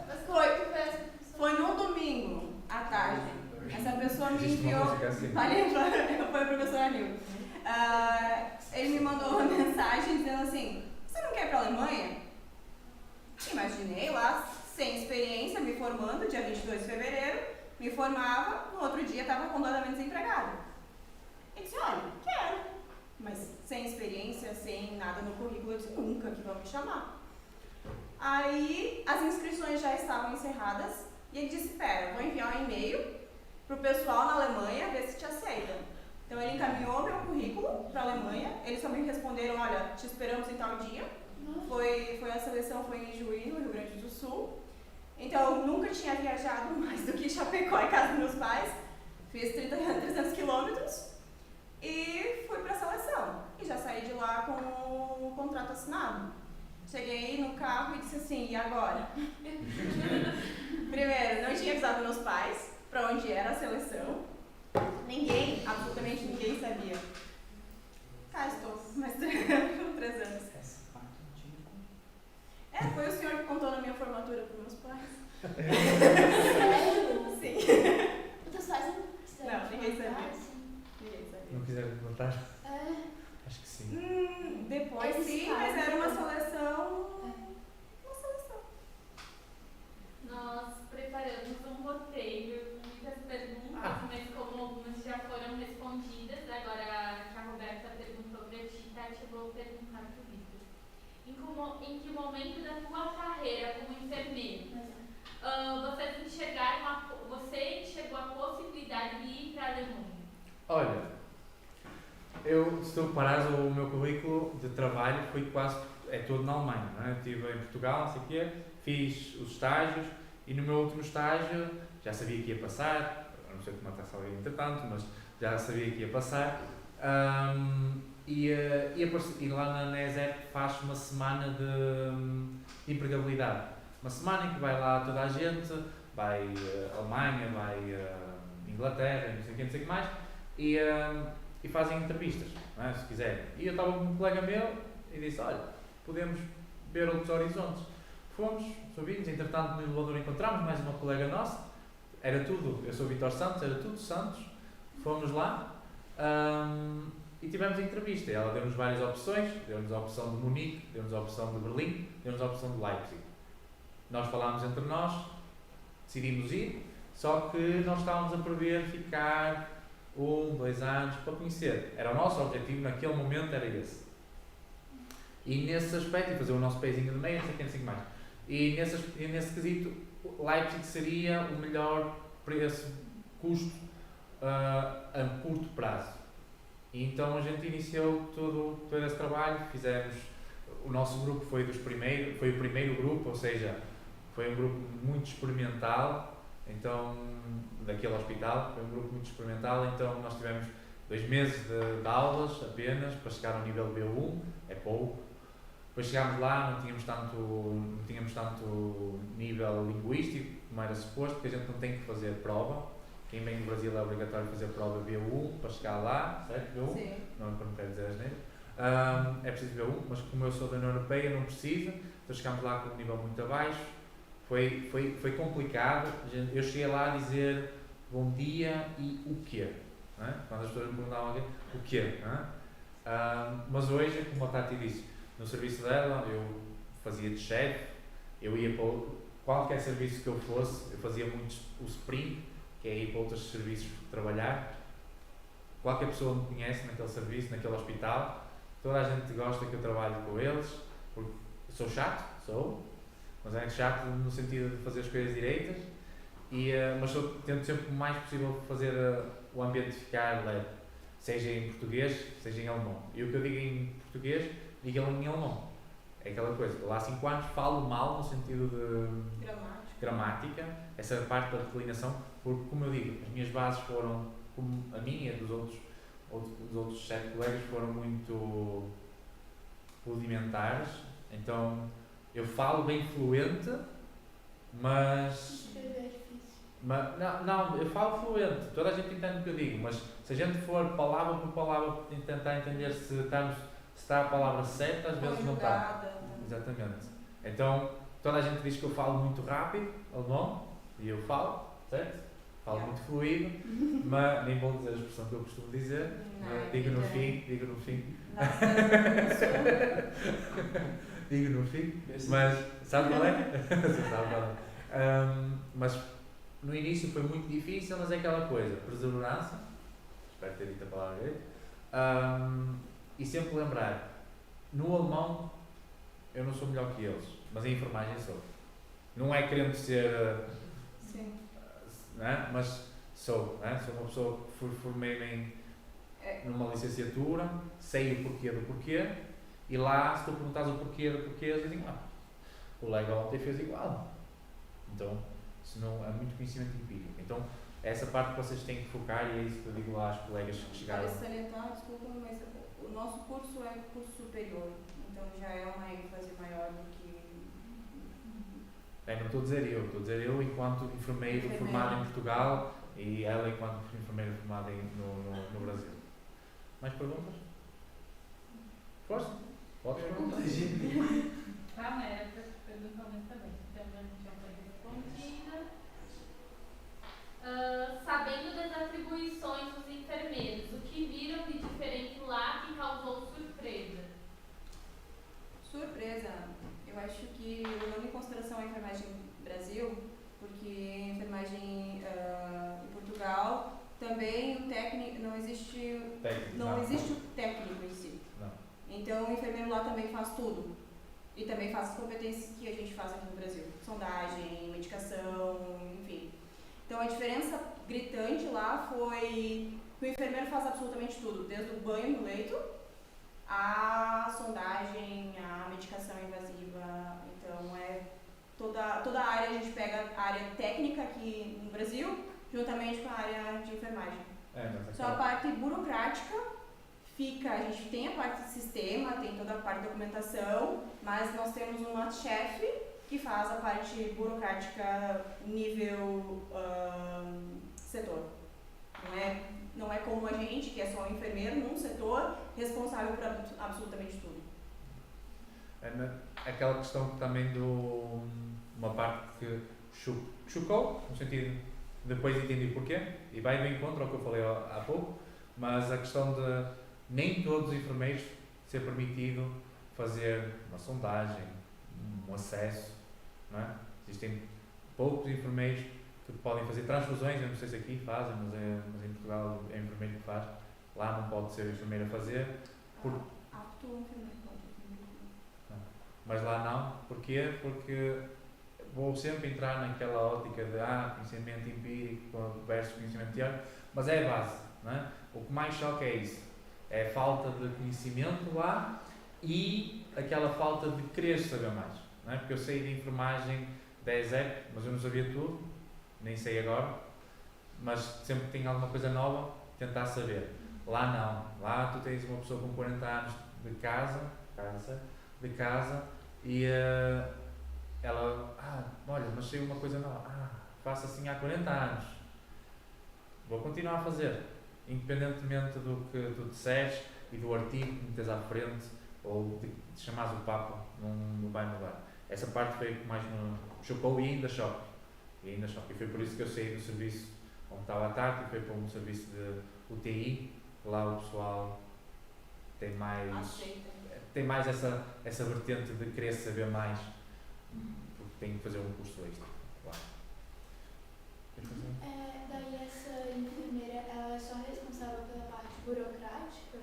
Mas como que foi essa pessoa? Foi num domingo, à tarde. Essa pessoa me Existe uma enviou... música assim. Foi o professor Anil. Ele me mandou uma mensagem dizendo assim, você não quer ir para a Alemanha? Imaginei lá, sem experiência, me formando, dia 22 de fevereiro, me formava, no outro dia estava completamente desempregada. Ele disse, olha, quero, mas sem experiência, sem nada no currículo, eu disse, nunca que vão me chamar. Aí as inscrições já estavam encerradas e ele disse, espera, vou enviar um e-mail para o pessoal na Alemanha ver se te aceitam. Então ele encaminhou meu currículo para a Alemanha, eles só me responderam, olha, te esperamos em tal dia. A seleção foi em Juí, no Rio Grande do Sul. Então eu nunca tinha viajado mais do que Chapecó e casa dos meus pais. Fiz 300 quilômetros e fui para a seleção. E já saí de lá com o contrato assinado. Cheguei no carro e disse assim, e agora? Primeiro, não tinha avisado meus pais para onde era a seleção. Ninguém, absolutamente ninguém sabia. Cá estou, mas 3 anos. Foi o senhor que contou na minha formatura para meus pais. Sério? Sim. Teus pais não quiseram Não, ninguém te contar, sabia. assim? Ninguém sabia. Não quiseram contar? É. Acho que sim. Depois Eles sim, sabem. mas era uma seleção. Uma seleção. Nós preparamos um roteiro com muitas perguntas, mas como algumas já foram respondidas, agora que a Roberta perguntou para ti, Tati, eu vou perguntar para o Vitor. Em que momento da tua carreira como enfermeiro, você enxergou a possibilidade de ir para a Alemanha? Olha, se tu reparares, o meu currículo de trabalho foi quase é todo na Alemanha, não é? Estive em Portugal, não sei o quê, fiz os estágios e no meu último estágio já sabia que ia passar, não sei como está a sair entretanto, mas já sabia que ia passar. E lá na ESEP faz uma semana de empregabilidade. Uma semana em que vai lá toda a gente, vai Alemanha, vai Inglaterra, não sei o que mais, e fazem entrevistas, não é? Se quiserem. E eu estava com um colega meu e disse, olha, podemos ver outros horizontes. Fomos, subimos, entretanto no elevador encontramos mais uma colega nossa, era tudo, eu sou o Vitor Santos, era tudo Santos, fomos lá e tivemos a entrevista. Ela deu-nos várias opções, deu-nos a opção de Munique, deu-nos a opção de Berlim, deu-nos a opção de Leipzig. Nós falámos entre nós, decidimos ir, só que nós estávamos a prever ficar 1, 2 anos para conhecer. Era o nosso objetivo naquele momento, era esse. E nesse aspecto, e fazer o nosso pezinho de meio, não sei o que mais. E nesse quesito, Leipzig seria o melhor preço, custo a curto prazo. E então a gente iniciou todo esse trabalho, o nosso grupo foi o primeiro grupo, ou seja, foi um grupo muito experimental, então, daquele hospital, foi um grupo muito experimental, então nós tivemos 2 meses de aulas apenas, para chegar ao nível B1, é pouco. Depois chegámos lá, não tínhamos tanto nível linguístico, como era suposto, porque a gente não tem que fazer prova. Quem vem do Brasil é obrigatório fazer prova B1 para chegar lá, certo? B1? Sim. Não quero dizer asneira. É preciso B1, mas como eu sou da União Europeia, não precisa. Então chegámos lá com um nível muito abaixo. Foi complicado. Eu cheguei lá a dizer bom dia e o quê? Não é? Quando as pessoas me perguntavam o quê? Não é? Mas hoje, como a Tati disse, no serviço dela, eu fazia de chefe, eu ia para qualquer serviço que eu fosse, eu fazia muito o sprint, que é ir para outros serviços trabalhar. Qualquer pessoa me conhece naquele serviço, naquele hospital, toda a gente gosta que eu trabalhe com eles, porque sou chato, mas é chato no sentido de fazer as coisas direitas, mas tento sempre o mais possível fazer o ambiente ficar leve, seja em português, seja em alemão. E o que eu digo em português, digo em alemão. É aquela coisa, lá há 5 anos falo mal no sentido de gramática, essa parte da declinação, porque, como eu digo, as minhas bases foram, como a minha e dos outros 7 colegas, foram muito rudimentares, então eu falo bem fluente, mas não, eu falo fluente, toda a gente entende o que eu digo, mas se a gente for palavra por palavra tentar entender se está a palavra certa, às vezes não está. Exatamente. Então, toda a gente diz que eu falo muito rápido, alemão, e eu falo, certo? Falo muito fluido, mas nem vou dizer a expressão que eu costumo dizer, digo no fim. Digo no fim, mas sabe qual é? Sabe qual é? Mas no início foi muito difícil, mas é aquela coisa, perseverança, espero ter dito a palavra direito, e sempre lembrar, no alemão eu não sou melhor que eles, mas em enfermagem sou. Não é querendo ser, não é? Mas sou, não é? Sou uma pessoa que formei-me numa licenciatura, sei o porquê do porquê, e lá, se tu perguntares o porquê do porquê, eles dizem, o colega ontem fez igual. Então, é muito conhecimento empírico. Então, é essa parte que vocês têm que focar, e é isso que eu digo lá às colegas que chegaram. Para salientar, desculpa, mas o nosso curso é curso superior, então já é uma ênfase maior do que... Não estou a dizer eu enquanto enfermeiro formado em Portugal e ela enquanto enfermeira formada no Brasil. Mais perguntas? Força? Pode perguntar. Calma, era para perguntar também. Então, a gente já foi respondida. Sabendo das atribuições dos enfermeiros, o que viram de diferente lá que causou surpresa? Surpresa? Eu acho que, levando em consideração a enfermagem no Brasil, porque a enfermagem em Portugal também o técnico, não existe o técnico em si. Não. Então o enfermeiro lá também faz tudo. E também faz as competências que a gente faz aqui no Brasil. Sondagem, medicação, enfim. Então a diferença gritante lá foi que o enfermeiro faz absolutamente tudo, desde o banho no leito a sondagem, a medicação invasiva. Então, toda a área, a gente pega a área técnica aqui no Brasil, juntamente com a área de enfermagem. Só a parte burocrática a gente tem a parte de sistema, tem toda a parte de documentação, mas nós temos uma chefe que faz a parte burocrática nível setor. Não é como a gente, que é só um enfermeiro num setor, responsável por absolutamente tudo. Aquela questão também uma parte que chocou, no sentido, depois entendi porquê, e vai de encontro ao que eu falei há pouco, mas a questão de nem todos os enfermeiros ser permitido fazer uma sondagem, um acesso, não é? Existem poucos enfermeiros que podem fazer transfusões, eu não sei se aqui fazem, mas em Portugal é enfermeiro que faz, lá não pode ser enfermeiro a fazer. Mas lá não, porquê? Porque vou sempre entrar naquela ótica de conhecimento empírico versus conhecimento teórico, mas é a base, não é? O que mais choca é isso, é a falta de conhecimento lá e aquela falta de querer saber mais, não é? Porque eu sei de enfermagem da ESEP, mas eu não sabia tudo, nem sei agora, mas sempre que tenho alguma coisa nova, tentar saber. Lá não, lá tu tens uma pessoa com 40 anos de casa e ela, olha, mas saiu uma coisa nova, faço assim há 40 anos, vou continuar a fazer, independentemente do que tu disseres e do artigo que metes à frente ou de chamares o Papa, não vai mudar. Essa parte foi o que mais me chocou e ainda choca. E foi por isso que eu saí do serviço onde estava à tarde e fui para um serviço de UTI, lá o pessoal tem mais essa vertente de querer saber mais, porque tem que fazer um curso extra. Claro. Daí essa enfermeira, ela é só responsável pela parte burocrática?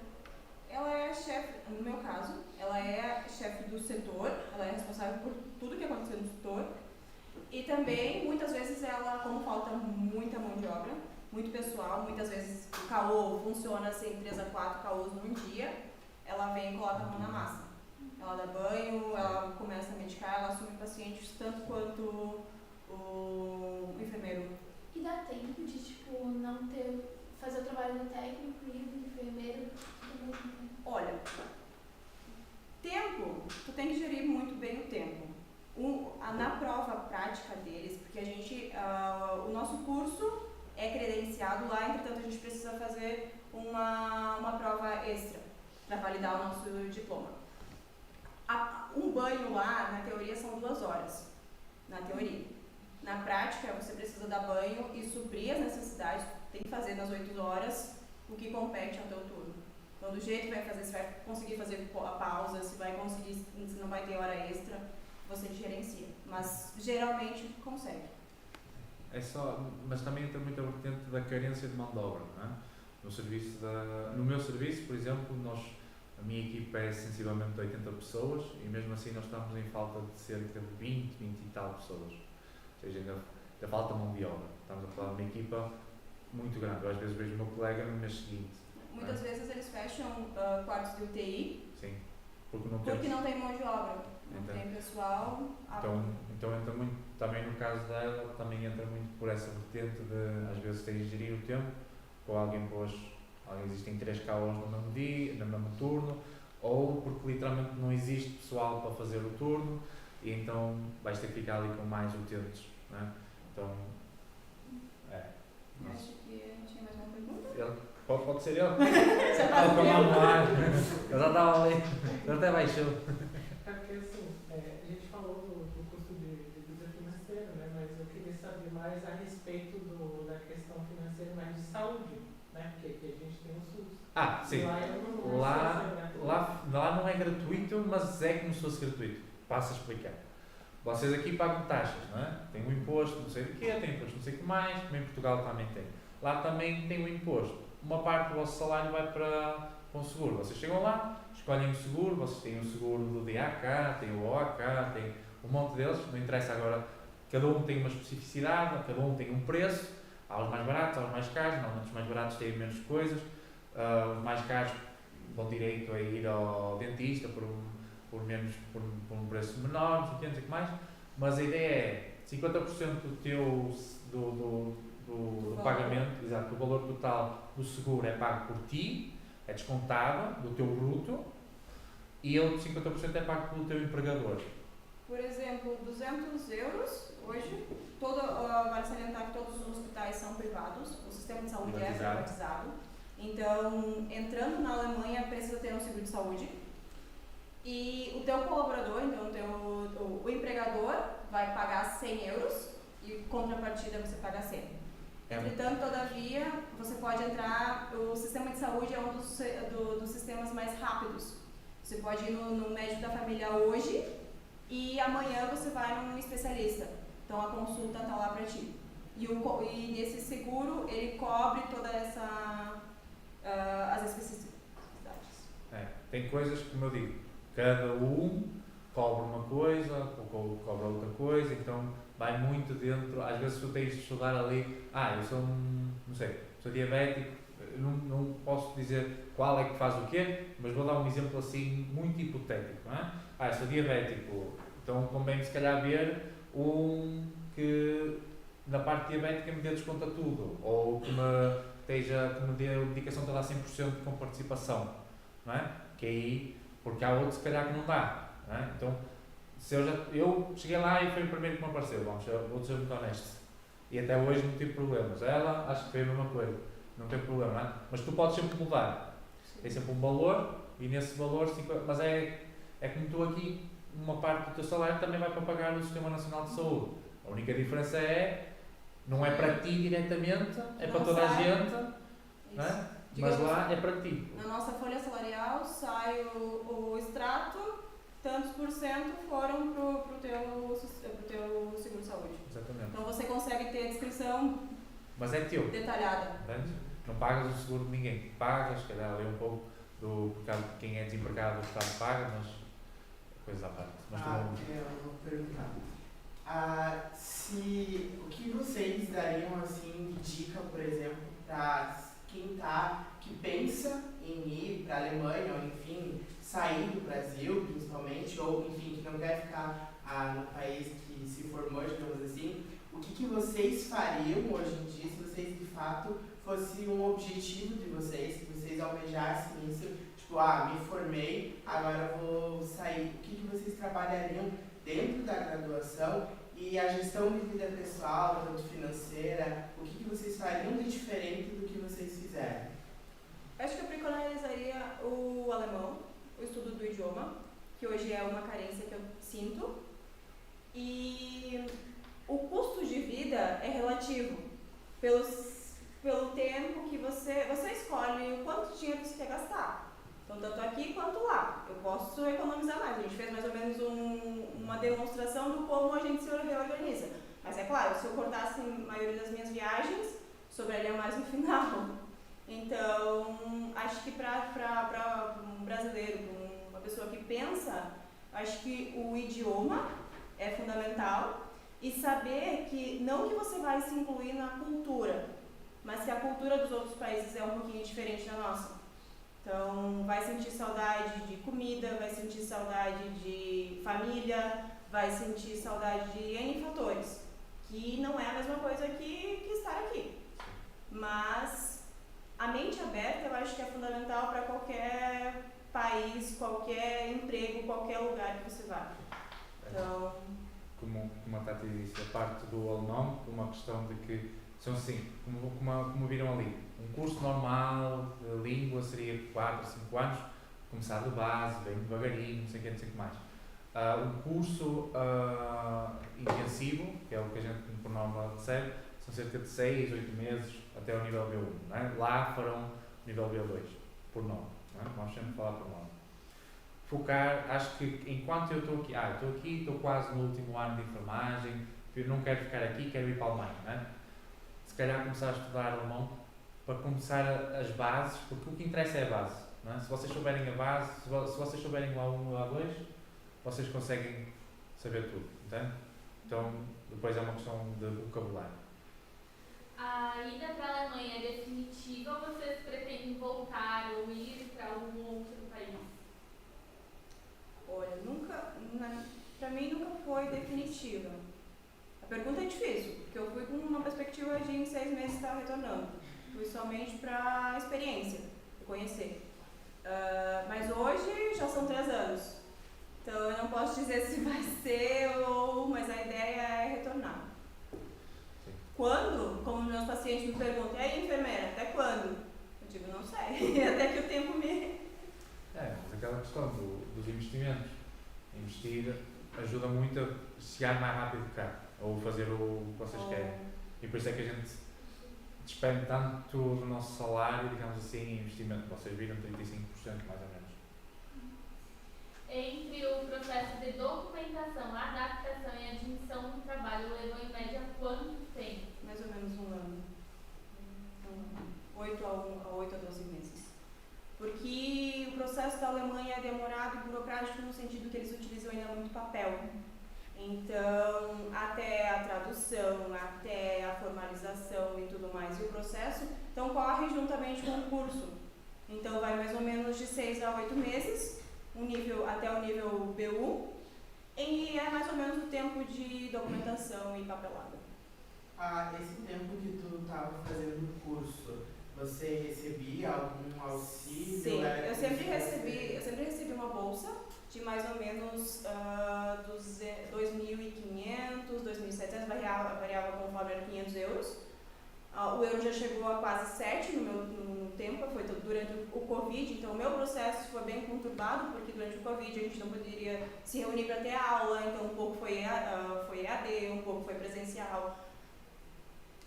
Ela é chefe, no meu caso, ela é chefe do setor, ela é responsável por tudo que aconteceu no setor. E também, muitas vezes, ela, como falta muita mão de obra, muito pessoal, muitas vezes o caô funciona assim, 3 a 4 caôs num dia, ela vem e coloca a mão na massa. Ela dá banho, ela começa a medicar, ela assume pacientes tanto quanto o enfermeiro. E dá tempo de, não fazer o trabalho do técnico e do enfermeiro? Olha, tempo, tu tem que gerir muito bem o tempo. Na prova prática deles, porque a gente, o nosso curso é credenciado lá, entretanto a gente precisa fazer uma prova extra para validar o nosso diploma. Um banho lá, na teoria, são 2 horas, na teoria. Na prática, você precisa dar banho e suprir as necessidades, tem que fazer nas 8 horas o que compete ao teu turno. Então, do jeito que vai fazer, se vai conseguir fazer a pausa, se vai conseguir, se não vai ter hora extra, você gerencia, mas geralmente consegue. Mas também entra muito a vertente da carência de mão de obra, não é? No meu serviço, por exemplo, a minha equipa é sensivelmente de 80 pessoas e mesmo assim nós estamos em falta de cerca de 20 e tal pessoas. Ou seja, ainda falta mão de obra. Estamos a falar de uma equipa muito grande. Eu às vezes vejo o meu colega no mês seguinte. Muitas vezes eles fecham quartos de UTI. Sim, porque não tem mão de obra. Não tem pessoal. Então entra muito, também no caso dela, também entra muito por essa vertente de às vezes tens de gerir o tempo, ou alguém existem 3 caos no mesmo dia, no mesmo turno, ou porque literalmente não existe pessoal para fazer o turno e então vais ter que ficar ali com mais utentes, não é? Então, Acho que tinha mais uma pergunta? Pode ser ele? Ele estava com a mão no ar, ele já estava ali, ele até baixou. É porque assim, a gente falou do custo de vida financeira, né? Mas eu queria saber mais a respeito da questão financeira, mais de saúde, né? Porque aqui a gente tem o SUS. Sim. Lá não é gratuito, mas é como se fosse gratuito. Passo a explicar. Vocês aqui pagam taxas, não é? Tem um imposto, não sei do quê, tem imposto não sei o que mais, como em Portugal também tem. Lá também tem um imposto. Uma parte do vosso salário vai para um seguro. Vocês chegam lá, escolhem o seguro, vocês têm o seguro do DAK, têm o OAK, têm um monte deles, não interessa agora, cada um tem uma especificidade, cada um tem um preço, há os mais baratos, há os mais caros, normalmente os mais baratos têm menos coisas, os mais caros dão direito a ir ao dentista por um preço menor, não sei o que mais, mas a ideia é 50% do teu do pagamento, exato, do valor total do seguro é pago por ti, é descontado do teu bruto, e outro 50% é pago pelo teu empregador. Por exemplo, 200 euros hoje, vale salientar que todos os hospitais são privados, o sistema de saúde é privatizado. Então, entrando na Alemanha, precisa ter um seguro de saúde. E o teu colaborador, então o empregador, vai pagar 100 euros e contrapartida você paga 100. Entretanto, todavia, você pode entrar, o sistema de saúde é um dos sistemas mais rápidos. Você pode ir no médico da família hoje e amanhã você vai num especialista. Então a consulta está lá para ti. E esse seguro, ele cobre toda as especificidades. Tem coisas que, como eu digo, cada um cobra uma coisa, ou cobra outra coisa, então vai muito dentro. Às vezes tu tens de estudar ali, eu sou sou diabético, não posso dizer qual é que faz o quê, mas vou dar um exemplo assim muito hipotético, não é? Eu sou diabético, então convém se calhar ver um que na parte diabética me dê desconto a tudo, ou que me dê a medicação toda a 100% com participação, não é? Que aí, porque há outros se calhar que não dá, não é? Então, se eu cheguei lá e foi o primeiro que me apareceu, vou ser muito honesto, e até hoje não tive problemas. Ela, acho que foi a mesma coisa, não tem problema, não é? Mas tu podes sempre mudar, tem sempre um valor, e nesse valor, mas é como tu aqui, uma parte do teu salário também vai para pagar o Sistema Nacional de Saúde. A única diferença não é para ti diretamente, é para toda a gente, não é? Mas lá é para ti. Na nossa folha salarial sai o extrato, tantos por cento foram para o teu seguro de saúde. Exatamente. Então você consegue ter a descrição, mas é teu, detalhada. Não pagas o seguro de ninguém. Pagas, se calhar ali um pouco por causa de quem é desempregado, o Estado paga, mas coisa à parte. Eu vou perguntar. O que vocês dariam assim de dica, por exemplo, para quem que pensa em ir para a Alemanha, ou enfim, sair do Brasil, principalmente, ou enfim, que não quer ficar no país que se formou, digamos assim, o que vocês fariam hoje em dia, se vocês de fato fosse um objetivo de vocês, se vocês almejassem isso, tipo, me formei, agora vou sair, o que vocês trabalhariam dentro da graduação e a gestão de vida pessoal, tanto financeira, o que vocês fariam de diferente do que vocês fizeram? Acho que eu preconizariza o alemão, o estudo do idioma, que hoje é uma carência que eu sinto, e o custo de vida é relativo, pelo tempo que você escolhe o quanto dinheiro você quer gastar. Então, tanto aqui quanto lá. Eu posso economizar mais. A gente fez mais ou menos uma demonstração do como a gente se reorganiza. Mas é claro, se eu cortasse a maioria das minhas viagens, sobraria mais no final. Então, acho que para um brasileiro, para uma pessoa que pensa, acho que o idioma é fundamental. E saber que não que você vai se incluir na cultura, mas que a cultura dos outros países é um pouquinho diferente da nossa. Então, vai sentir saudade de comida, vai sentir saudade de família, vai sentir saudade de N fatores, que não é a mesma coisa que estar aqui. Mas a mente aberta eu acho que é fundamental para qualquer país, qualquer emprego, qualquer lugar que você vá. Então, como a Tati disse, a parte do alemão, uma questão de que são assim, como viram ali, um curso normal de língua seria 4 a 5 anos, começar do base, bem devagarinho, não sei o que mais. Um curso intensivo, que é o que a gente por norma recebe, são cerca de 6, 8 meses até o nível B1. Não é? Lá farão nível B2, por norma. Não é? Vamos sempre falar por norma. Focar, acho que enquanto eu estou aqui, estou quase no último ano de enfermagem, eu não quero ficar aqui, quero ir para a Alemanha. Não é? Se calhar começar a estudar alemão para começar as bases, porque o que interessa é a base. Não é? Se vocês souberem a base, se vocês souberem o A1 e o A2, vocês conseguem saber tudo. Entende? Então, depois é uma questão de vocabulário. A ida para a Alemanha é definitiva ou vocês pretendem voltar ou ir para algum outro país? Olha, pra mim nunca foi definitiva. A pergunta é difícil, porque eu fui com uma perspectiva de em 6 meses estar retornando. Fui somente para experiência, para conhecer. Mas hoje já são 3 anos. Então eu não posso dizer se vai ser mas a ideia é retornar. Quando? Como meus pacientes me perguntam, e aí enfermeira, até quando? Eu digo, não sei, até que o tempo me... Mas aquela questão dos investimentos. Investir ajuda muito a chegar mais rápido cá, ou fazer o que vocês querem. E por isso é que a gente despende tanto do nosso salário, digamos assim, em investimento. Vocês viram 35% mais ou menos. Entre o processo de documentação, adaptação e admissão no trabalho, levou em média quanto tempo? Mais ou menos 1 ano. 8 a 12 meses. Porque o processo da Alemanha é demorado e burocrático no sentido que eles utilizam ainda muito papel. Então, até a tradução, até a formalização e tudo mais, e o processo, então corre juntamente com o curso. Então, vai mais ou menos de 6 a 8 meses, até o nível B1, e é mais ou menos o tempo de documentação e papelada. Esse tempo que tu estava fazendo o curso, você recebia algum auxílio? Sim, eu sempre recebi uma bolsa de mais ou menos 2.500, 2.700, variava conforme era 500 euros. O euro já chegou a quase 7 no tempo, foi durante o Covid, então o meu processo foi bem conturbado, porque durante o Covid a gente não poderia se reunir para ter aula, então um pouco foi EAD, um pouco foi presencial.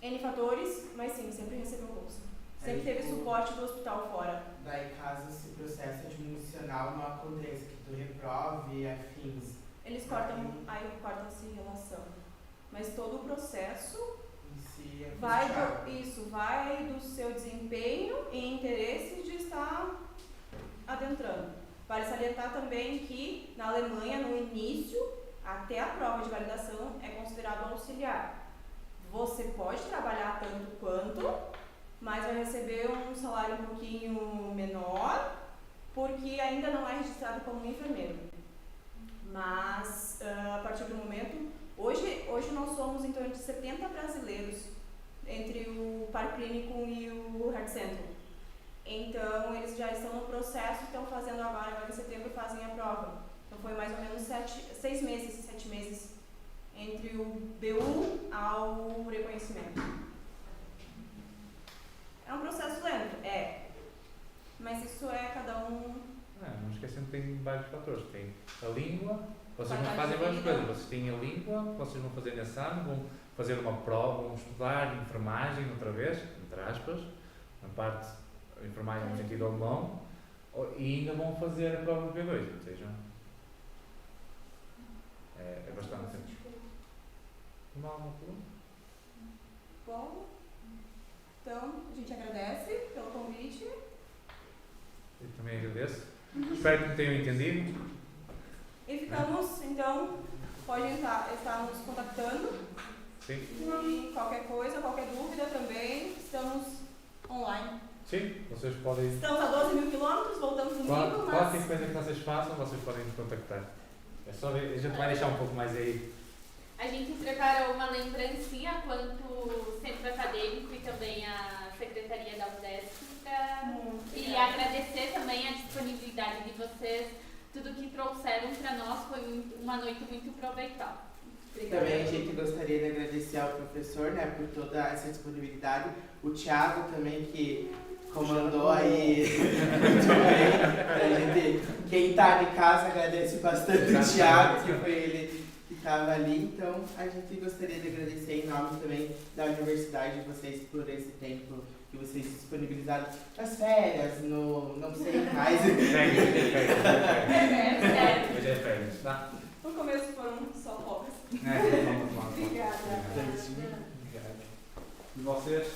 N fatores, mas sim, sempre recebeu bolsa. Sempre teve suporte do hospital fora. Daí, caso esse processo admissional não aconteça, que tu reprove afins. Eles cortam-se relação. Mas todo o processo vai do seu desempenho e interesse de estar adentrando. Vale salientar também que na Alemanha, no início, até a prova de validação é considerado auxiliar. Você pode trabalhar tanto quanto, mas vai receber um salário um pouquinho menor, porque ainda não é registrado como enfermeiro. Mas, a partir do momento, hoje nós somos em torno de 70 brasileiros entre o Parque Clínico e o Heart Center. Então, eles já estão no processo, estão fazendo agora em setembro, fazem a prova. Então, foi mais ou menos 7 meses entre o B1 ao reconhecimento. É um processo lento, mas isso é cada um... Não esquecendo que tem vários fatores. Tem a língua, vocês não fazem várias coisas. Vocês têm a língua, vocês vão fazer nesse ano, vão fazer uma prova, vão estudar enfermagem outra vez, entre aspas, na parte de enfermagem no sentido alemão, e ainda vão fazer a prova do B2, ou seja, é bastante tempo. Uma pergunta? Bom, então a gente agradece pelo convite. Eu também agradeço. Espero que me tenham entendido. E ficamos, então, podem estar nos contactando. Sim. E qualquer coisa, qualquer dúvida também, estamos online. Sim, vocês podem... Estamos a 12 mil quilômetros, voltamos domingo, mas... Qualquer coisa que vocês façam, vocês podem nos contactar. É só ver, a gente vai deixar um pouco mais aí. A gente preparou uma lembrancinha quanto centro acadêmico e também a secretaria da UDESC e agradecer também a disponibilidade de vocês. Tudo que trouxeram para nós foi uma noite muito proveitosa. Obrigada. Também a gente gostaria de agradecer ao professor, né, por toda essa disponibilidade. O Thiago também, que comandou aí muito bem. Quem está de casa agradece bastante o Thiago, que foi ele que estava ali. Então, a gente gostaria de agradecer em nome também da universidade de vocês por esse tempo que vocês disponibilizaram nas férias, não sei mais. Hoje é férias, tá? No começo foram só folgas. Obrigada. Obrigada. E vocês?